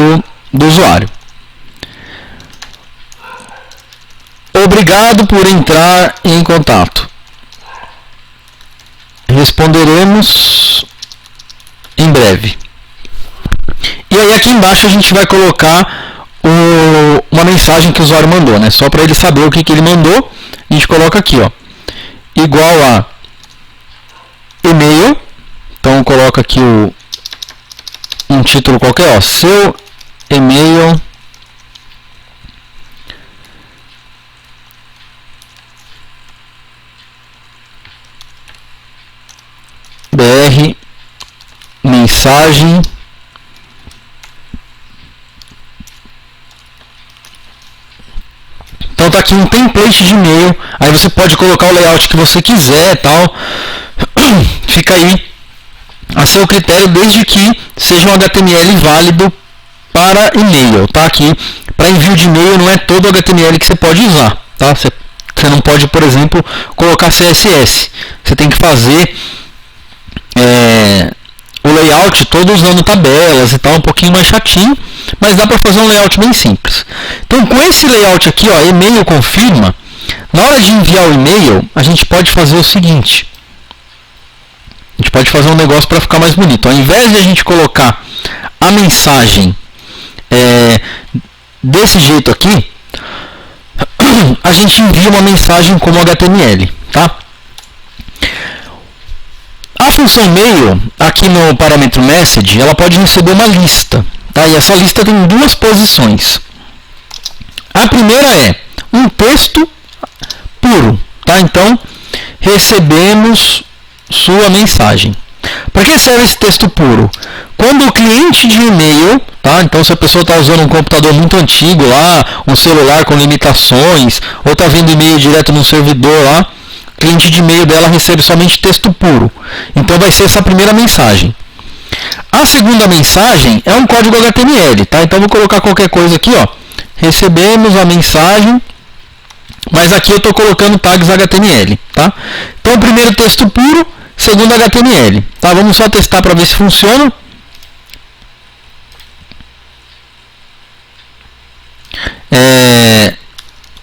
do usuário. Obrigado por entrar em contato. Responderemos em breve. E aí aqui embaixo a gente vai colocar uma mensagem que o usuário mandou, né? Só para ele saber o que ele mandou. A gente coloca aqui, ó, igual a e-mail. Então coloca aqui um título qualquer, ó, seu e-mail mensagem Então tá aqui um template de e-mail, aí você pode colocar o layout que você quiser, tal. Fica aí a seu critério, desde que seja um HTML válido para e-mail, tá? Aqui para envio de e-mail não é todo o HTML que você pode usar, tá? Você não pode, por exemplo, colocar CSS. Você tem que fazer o layout todo usando tabelas e tal, um pouquinho mais chatinho, mas dá para fazer um layout bem simples. Então, com esse layout aqui, ó, e-mail confirma, na hora de enviar o e-mail, a gente pode fazer o seguinte. A gente pode fazer um negócio para ficar mais bonito. Ao invés de a gente colocar a mensagem desse jeito aqui, a gente envia uma mensagem como HTML, tá? A função mail, aqui no parâmetro message, ela pode receber uma lista, tá? E essa lista tem duas posições. A primeira é um texto puro, tá? Então, recebemos sua mensagem. Para que serve esse texto puro? Quando o cliente de e-mail, tá? Então, se a pessoa está usando um computador muito antigo lá, um celular com limitações, ou está vendo e-mail direto no servidor lá, o cliente de e-mail dela recebe somente texto puro. Então, vai ser essa primeira mensagem. A segunda mensagem é um código HTML, tá? Então, vou colocar qualquer coisa aqui, ó. Recebemos a mensagem, mas aqui eu estou colocando tags HTML, tá? Então, primeiro texto puro, segundo HTML, tá? Vamos só testar para ver se funciona.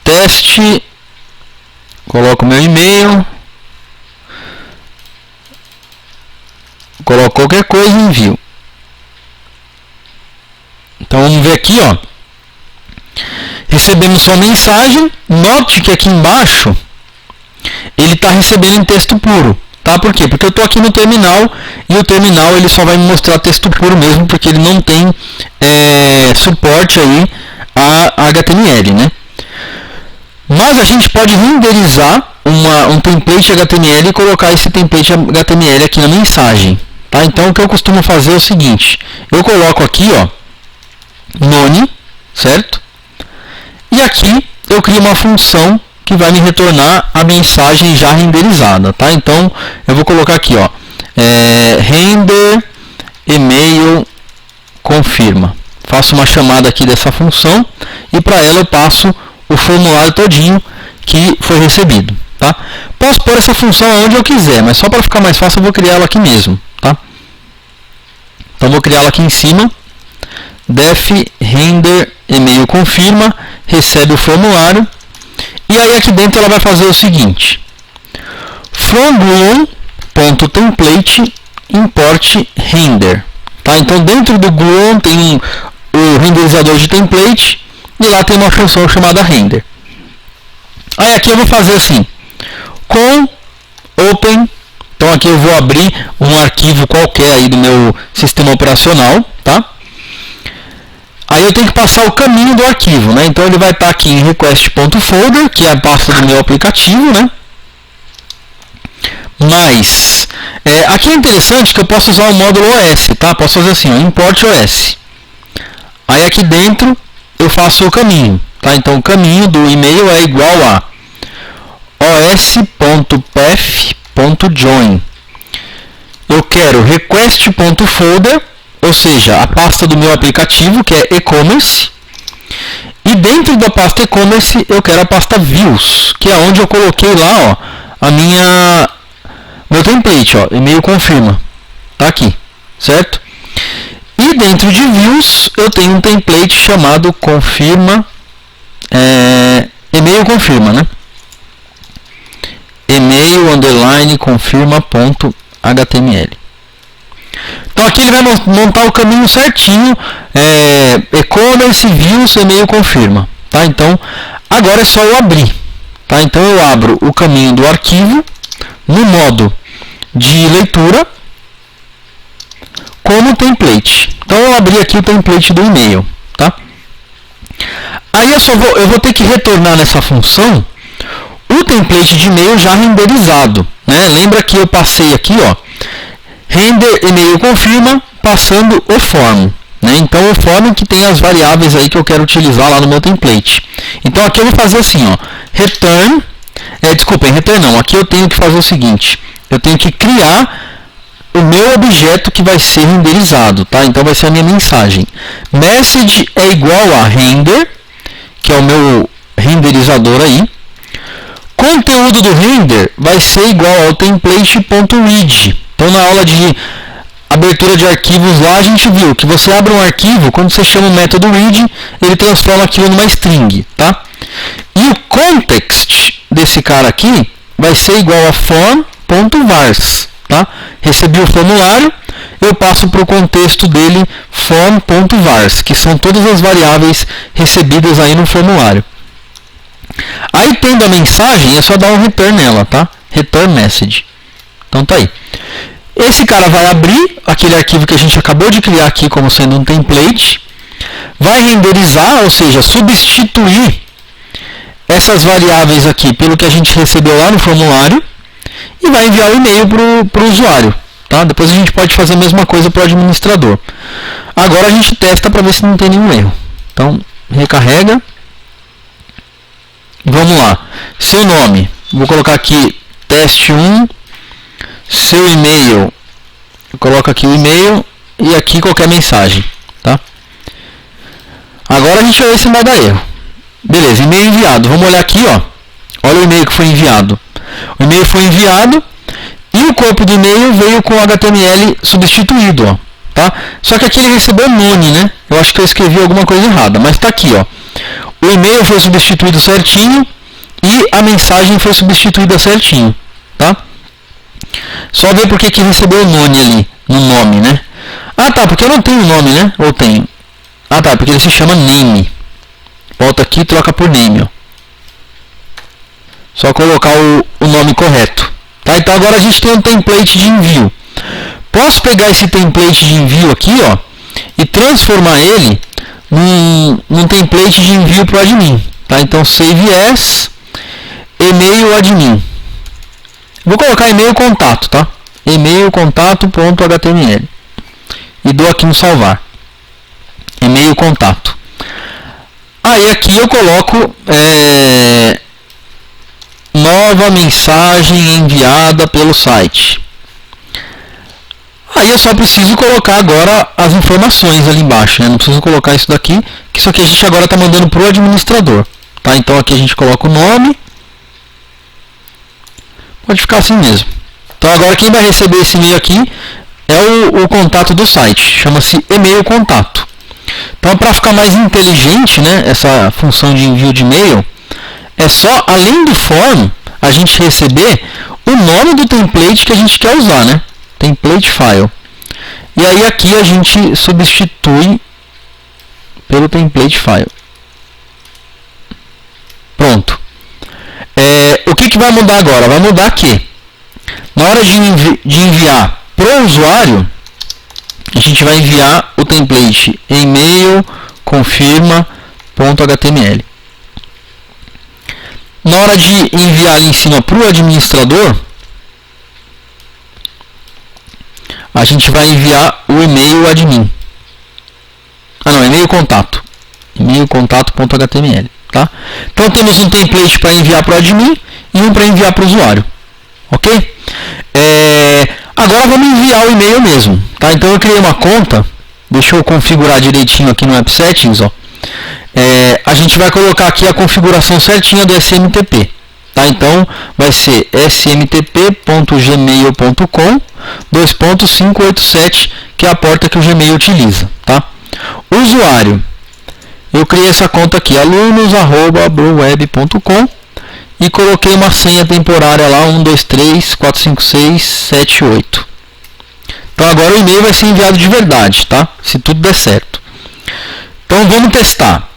Teste, coloco meu e-mail, coloco qualquer coisa e envio. Então vamos ver aqui, ó. Recebemos sua mensagem. Note que aqui embaixo ele está recebendo em texto puro, tá? Por quê? Porque eu estou aqui no terminal e o terminal ele só vai me mostrar texto puro mesmo, porque ele não tem suporte aí a HTML, né? Mas a gente pode renderizar um template HTML e colocar esse template HTML aqui na mensagem, tá? Então o que eu costumo fazer é o seguinte: eu coloco aqui, ó, none, certo? E aqui eu crio uma função que vai me retornar a mensagem já renderizada, tá? Então eu vou colocar aqui, ó, render email confirma. Faço uma chamada aqui dessa função e para ela eu passo o formulário todinho que foi recebido, tá? Posso pôr essa função onde eu quiser, mas só para ficar mais fácil eu vou criar ela aqui mesmo, tá? Então vou criar ela aqui em cima. Def render email confirma, recebe o formulário, e aí aqui dentro ela vai fazer o seguinte: from gluon.template import render, tá? Então dentro do gluon tem o renderizador de template e lá tem uma função chamada render. Aí aqui eu vou fazer assim, com open, então aqui eu vou abrir um arquivo qualquer aí do meu sistema operacional, tá? Aí eu tenho que passar o caminho do arquivo, né? Então ele vai estar aqui em request.folder, que é a pasta do meu aplicativo, né? Mas aqui é interessante que eu posso usar o módulo OS, tá? Posso fazer assim, ó, import OS. Aí aqui dentro eu faço o caminho, tá? Então o caminho do e-mail é igual a os.path.join. Eu quero request.folder, ou seja, a pasta do meu aplicativo, que é e-commerce. E dentro da pasta e-commerce eu quero a pasta views, que é onde eu coloquei lá, ó, meu template, ó, e-mail confirma. Tá aqui, certo? E dentro de views eu tenho um template chamado confirma, e-mail confirma, né? E-mail underline confirma.html. Então aqui ele vai montar o caminho certinho, e-commerce, views, e-mail confirma, tá? Então agora é só eu abrir, tá? Então eu abro o caminho do arquivo no modo de leitura como template. Então eu abri aqui o template do e-mail, tá? Aí eu vou ter que retornar nessa função o template de e-mail já renderizado, né? Lembra que eu passei aqui, ó, render e-mail confirma passando o form, né? Então o form que tem as variáveis aí que eu quero utilizar lá no meu template. Então aqui eu vou fazer assim, ó, return, desculpem, return não, aqui eu tenho que fazer o seguinte, eu tenho que criar o meu objeto que vai ser renderizado, tá? Então vai ser a minha mensagem. Message é igual a render, que é o meu renderizador aí. Conteúdo do render vai ser igual ao template.read. Então na aula de abertura de arquivos lá a gente viu que você abre um arquivo, quando você chama o método read, ele transforma aquilo numa string, tá? E o context desse cara aqui vai ser igual a form.vars. Tá? Recebi o formulário, eu passo para o contexto dele form.vars, que são todas as variáveis recebidas aí no formulário. Aí tendo a mensagem, é só dar um return nela, tá? Return message. Então tá aí. Esse cara vai abrir aquele arquivo que a gente acabou de criar aqui como sendo um template, vai renderizar, ou seja, substituir essas variáveis aqui pelo que a gente recebeu lá no formulário, e vai enviar o e-mail para o usuário. Tá? Depois a gente pode fazer a mesma coisa para o administrador. Agora a gente testa para ver se não tem nenhum erro. Então, recarrega. Vamos lá. Seu nome. Vou colocar aqui teste 1. Seu e-mail. Eu coloco aqui o e-mail e aqui qualquer mensagem. Tá? Agora a gente vai ver se não vai dar erro. Beleza, e-mail enviado. Vamos olhar aqui, ó. Olha o e-mail que foi enviado. O e-mail foi enviado e o corpo do e-mail veio com HTML substituído, ó, tá? Só que aqui ele recebeu none, né? Eu acho que eu escrevi alguma coisa errada, mas está aqui, ó. O e-mail foi substituído certinho e a mensagem foi substituída certinho, tá? Só ver porque que recebeu none ali no nome, né? Ah, tá, porque eu não tenho nome, né? Ou tenho? Ah, tá, porque ele se chama name. Volta aqui e troca por name, ó. Só colocar o nome correto. Tá? Então agora a gente tem um template de envio. Posso pegar esse template de envio aqui, ó, e transformar ele num template de envio para o admin. Tá? Então save as e-mail admin. Vou colocar e-mail contato, tá? E-mail contato.html. E dou aqui no salvar. E-mail contato. Aí aqui eu coloco nova mensagem enviada pelo site. Aí eu só preciso colocar agora as informações ali embaixo, né? Não preciso colocar isso daqui, que isso aqui a gente agora está mandando para o administrador. Tá? Então aqui a gente coloca o nome. Pode ficar assim mesmo. Então agora quem vai receber esse e-mail aqui é o contato do site. Chama-se e-mail contato. Então para ficar mais inteligente, né, essa função de envio de e-mail, é só, além do form, a gente receber o nome do template que a gente quer usar, né? Template file. E aí aqui a gente substitui pelo template file. Pronto. O que vai mudar agora? Vai mudar que na hora de enviar para o usuário, a gente vai enviar o template e-mail confirma.html. Na hora de enviar ali em cima para o administrador, a gente vai enviar o e-mail admin. E-mail contato. E-mail contato.html. Tá? Então temos um template para enviar para o admin e um para enviar para o usuário. Ok? Agora vamos enviar o e-mail mesmo. Tá? Então eu criei uma conta. Deixa eu configurar direitinho aqui no App Settings. Ó. A gente vai colocar aqui a configuração certinha do SMTP. Tá? Então vai ser smtp.gmail.com 2.587, que é a porta que o Gmail utiliza. Tá? Usuário. Eu criei essa conta aqui, alunos@blueweb.com, e coloquei uma senha temporária lá, 12345678. Então agora o e-mail vai ser enviado de verdade, tá? Se tudo der certo. Então vamos testar.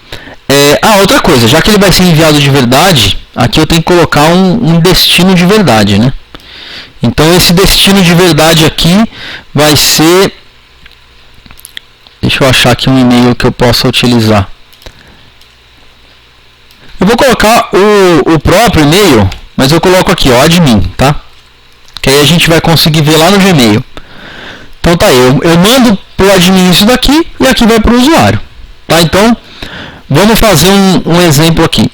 Outra coisa, já que ele vai ser enviado de verdade, aqui eu tenho que colocar um destino de verdade, né? Então esse destino de verdade aqui vai ser... Deixa eu achar aqui um e-mail que eu possa utilizar. Eu vou colocar o próprio e-mail, mas eu coloco aqui, ó, admin, tá? Que aí a gente vai conseguir ver lá no Gmail. Então tá aí, eu mando para o admin isso daqui e aqui vai para o usuário. Tá? Então, vamos fazer um exemplo aqui.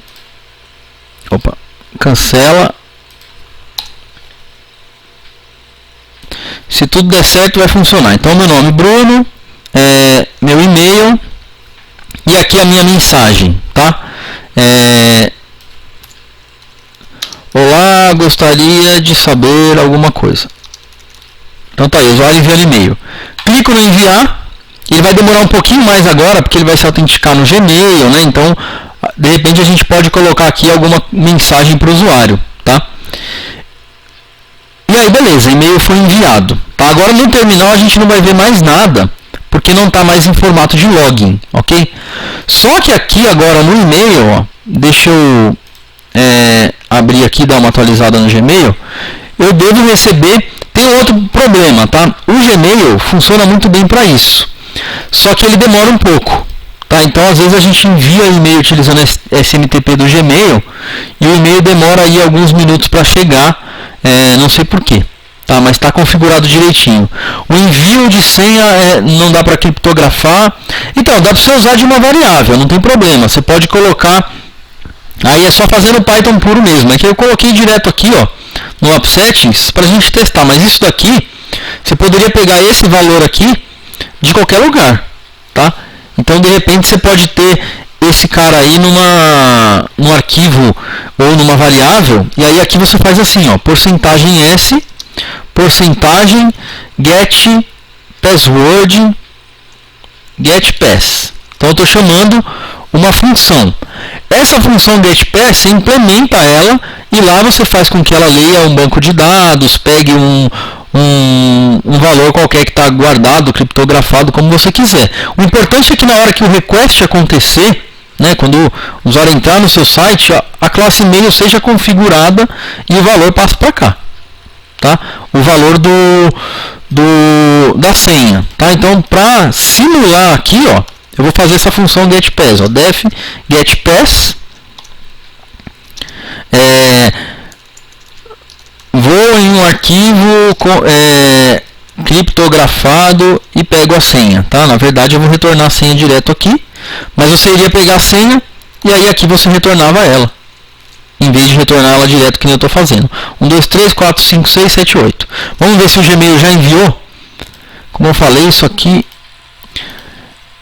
Opa, cancela. Se tudo der certo, vai funcionar. Então, meu nome é Bruno, meu e-mail e aqui a minha mensagem, tá? Olá, gostaria de saber alguma coisa. Então tá aí, o usuário enviando e-mail. Clico no enviar, ele vai demorar um pouquinho mais agora, porque ele vai se autenticar no Gmail, né? Então, de repente a gente pode colocar aqui alguma mensagem para o usuário, tá? E aí, beleza, e-mail foi enviado. Tá? Agora no terminal a gente não vai ver mais nada, porque não está mais em formato de login, ok? Só que aqui agora no e-mail, ó, deixa eu abrir aqui e dar uma atualizada no Gmail, eu devo receber, tem outro problema, tá? O Gmail funciona muito bem para isso, só que ele demora um pouco, tá? Então às vezes a gente envia e-mail utilizando SMTP do Gmail e o e-mail demora aí alguns minutos para chegar, não sei porquê. Tá, mas está configurado direitinho. O envio de senha não dá para criptografar. Então, dá para você usar de uma variável, não tem problema. Você pode colocar. Aí é só fazer no Python puro mesmo. É que eu coloquei direto aqui, ó, no App Settings, para a gente testar. Mas isso daqui, você poderia pegar esse valor aqui de qualquer lugar. Tá? Então, de repente, você pode ter esse cara aí num arquivo ou numa variável. E aí aqui você faz assim, ó, porcentagem S. Porcentagem get password get pass. Então eu estou chamando uma função. Essa função get pass, você implementa ela e lá você faz com que ela leia um banco de dados, pegue um valor qualquer que está guardado, criptografado, como você quiser. O importante é que na hora que o request acontecer, né, quando o usuário entrar no seu site, a classe e-mail seja configurada e o valor passa para cá. Tá? O valor da senha, tá? Então, para simular aqui, ó, eu vou fazer essa função getPass, ó, def getPass, vou em um arquivo criptografado e pego a senha, tá? Na verdade, eu vou retornar a senha direto aqui, mas você iria pegar a senha e aí aqui você retornava ela, em vez de retornar ela direto que nem eu estou fazendo. 1, 2, 3, 4, 5, 6, 7, 8. Vamos ver se o Gmail já enviou. Como eu falei, isso aqui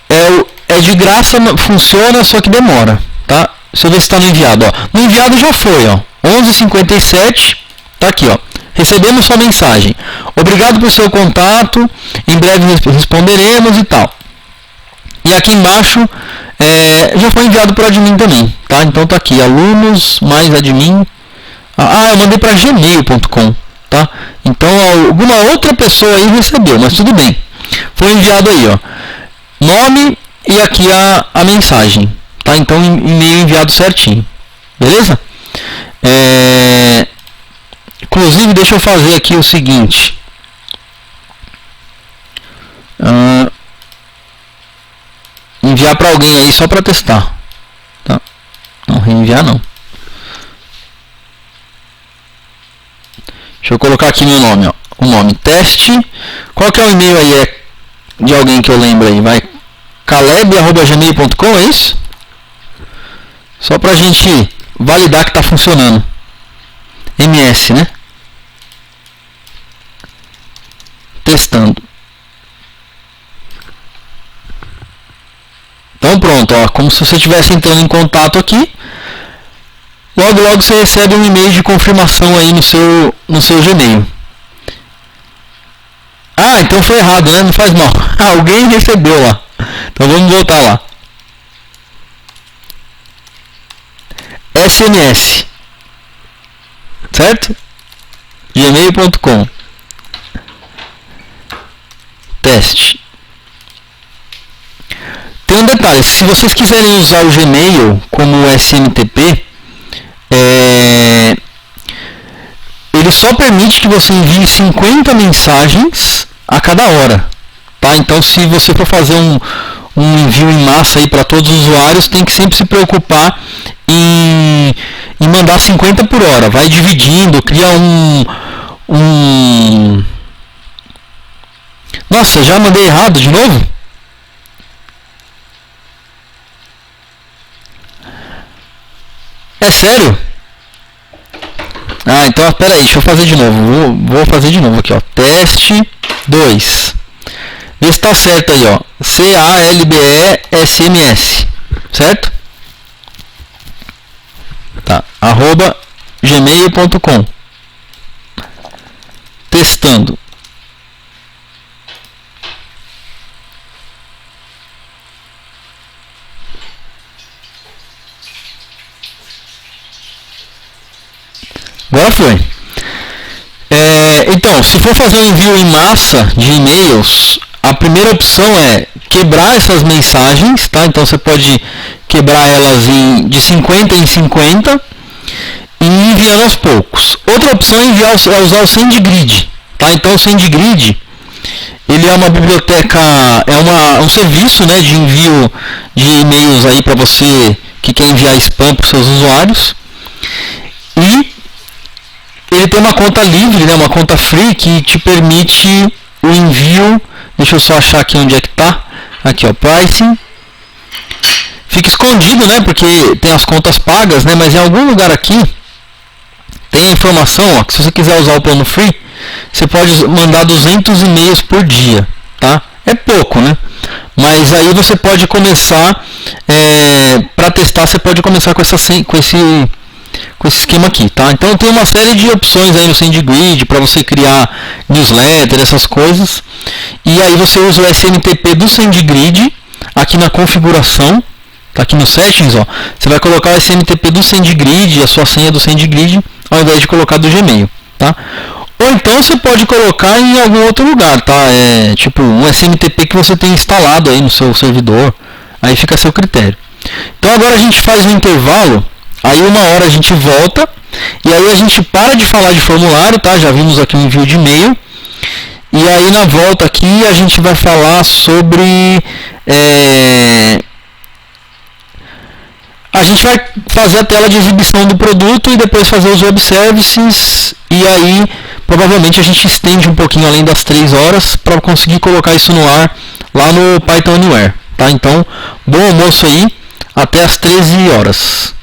é de graça, funciona, só que demora. Tá? Deixa eu ver se está no enviado. Ó. No enviado já foi. 11h57. Está aqui. Ó. Recebemos sua mensagem. Obrigado por seu contato. Em breve responderemos e tal. E aqui embaixo já foi enviado para o admin também, tá? Então tá aqui, alunos mais admin. Eu mandei para gmail.com, tá? Então alguma outra pessoa aí recebeu, mas tudo bem. Foi enviado aí, ó, nome e aqui a mensagem, tá? Então e-mail enviado certinho, beleza? Inclusive deixa eu fazer aqui o seguinte. Enviar para alguém aí só para testar, tá? Não reenviar não. Deixa eu colocar aqui meu nome, ó. O nome teste. Qual que é o e-mail aí de alguém que eu lembro aí? Vai caleb@gmail.com, é isso? Só para a gente validar que está funcionando. MS, né? Testando. Então pronto, ó, como se você estivesse entrando em contato aqui, logo você recebe um e-mail de confirmação aí no seu Gmail. Então foi errado, né? Não faz mal. Alguém recebeu lá. Então vamos voltar lá. SMS. Certo? gmail.com. Teste. Tem um detalhe, se vocês quiserem usar o Gmail como SMTP, ele só permite que você envie 50 mensagens a cada hora, tá? Então se você for fazer um envio em massa aí para todos os usuários, tem que sempre se preocupar em mandar 50 por hora. Vai dividindo, cria Nossa, já mandei errado de novo? É sério? Ah, então espera aí, deixa eu fazer de novo. Vou fazer de novo aqui, ó. Teste 2. Vê se tá certo aí, ó. CALBESMS. Certo? Tá. @gmail.com. Testando. Agora foi. Então, se for fazer um envio em massa de e-mails, a primeira opção é quebrar essas mensagens, tá? Então você pode quebrar elas de 50 em 50 e enviando aos poucos. Outra opção é usar o SendGrid, tá? Então o SendGrid, ele é uma biblioteca, um serviço, né, de envio de e-mails aí para você que quer enviar spam para os seus usuários. E ele tem uma conta livre, né, uma conta free que te permite o envio. Deixa eu só achar aqui onde é que tá. Aqui, ó, pricing. Fica escondido, né, porque tem as contas pagas, né, mas em algum lugar aqui tem a informação, ó, que se você quiser usar o plano free, você pode mandar 200 e-mails por dia, tá? É pouco, né? Mas aí você pode começar, para testar, você pode começar com esse esquema aqui, tá? Então tem uma série de opções aí no SendGrid para você criar newsletter, essas coisas. E aí você usa o SMTP do SendGrid aqui na configuração, tá aqui no settings, ó. Você vai colocar o SMTP do SendGrid, a sua senha do SendGrid, ao invés de colocar do Gmail, tá? Ou então você pode colocar em algum outro lugar, tá? Tipo um SMTP que você tem instalado aí no seu servidor, aí fica a seu critério. Então agora a gente faz um intervalo. Aí 1 hora a gente volta e aí a gente para de falar de formulário, tá? Já vimos aqui o envio de e-mail. E aí na volta aqui a gente vai falar sobre... a gente vai fazer a tela de exibição do produto e depois fazer os web services. E aí provavelmente a gente estende um pouquinho além das 3 horas para conseguir colocar isso no ar lá no Python Anywhere, tá? Então, bom almoço aí, até as 13 horas.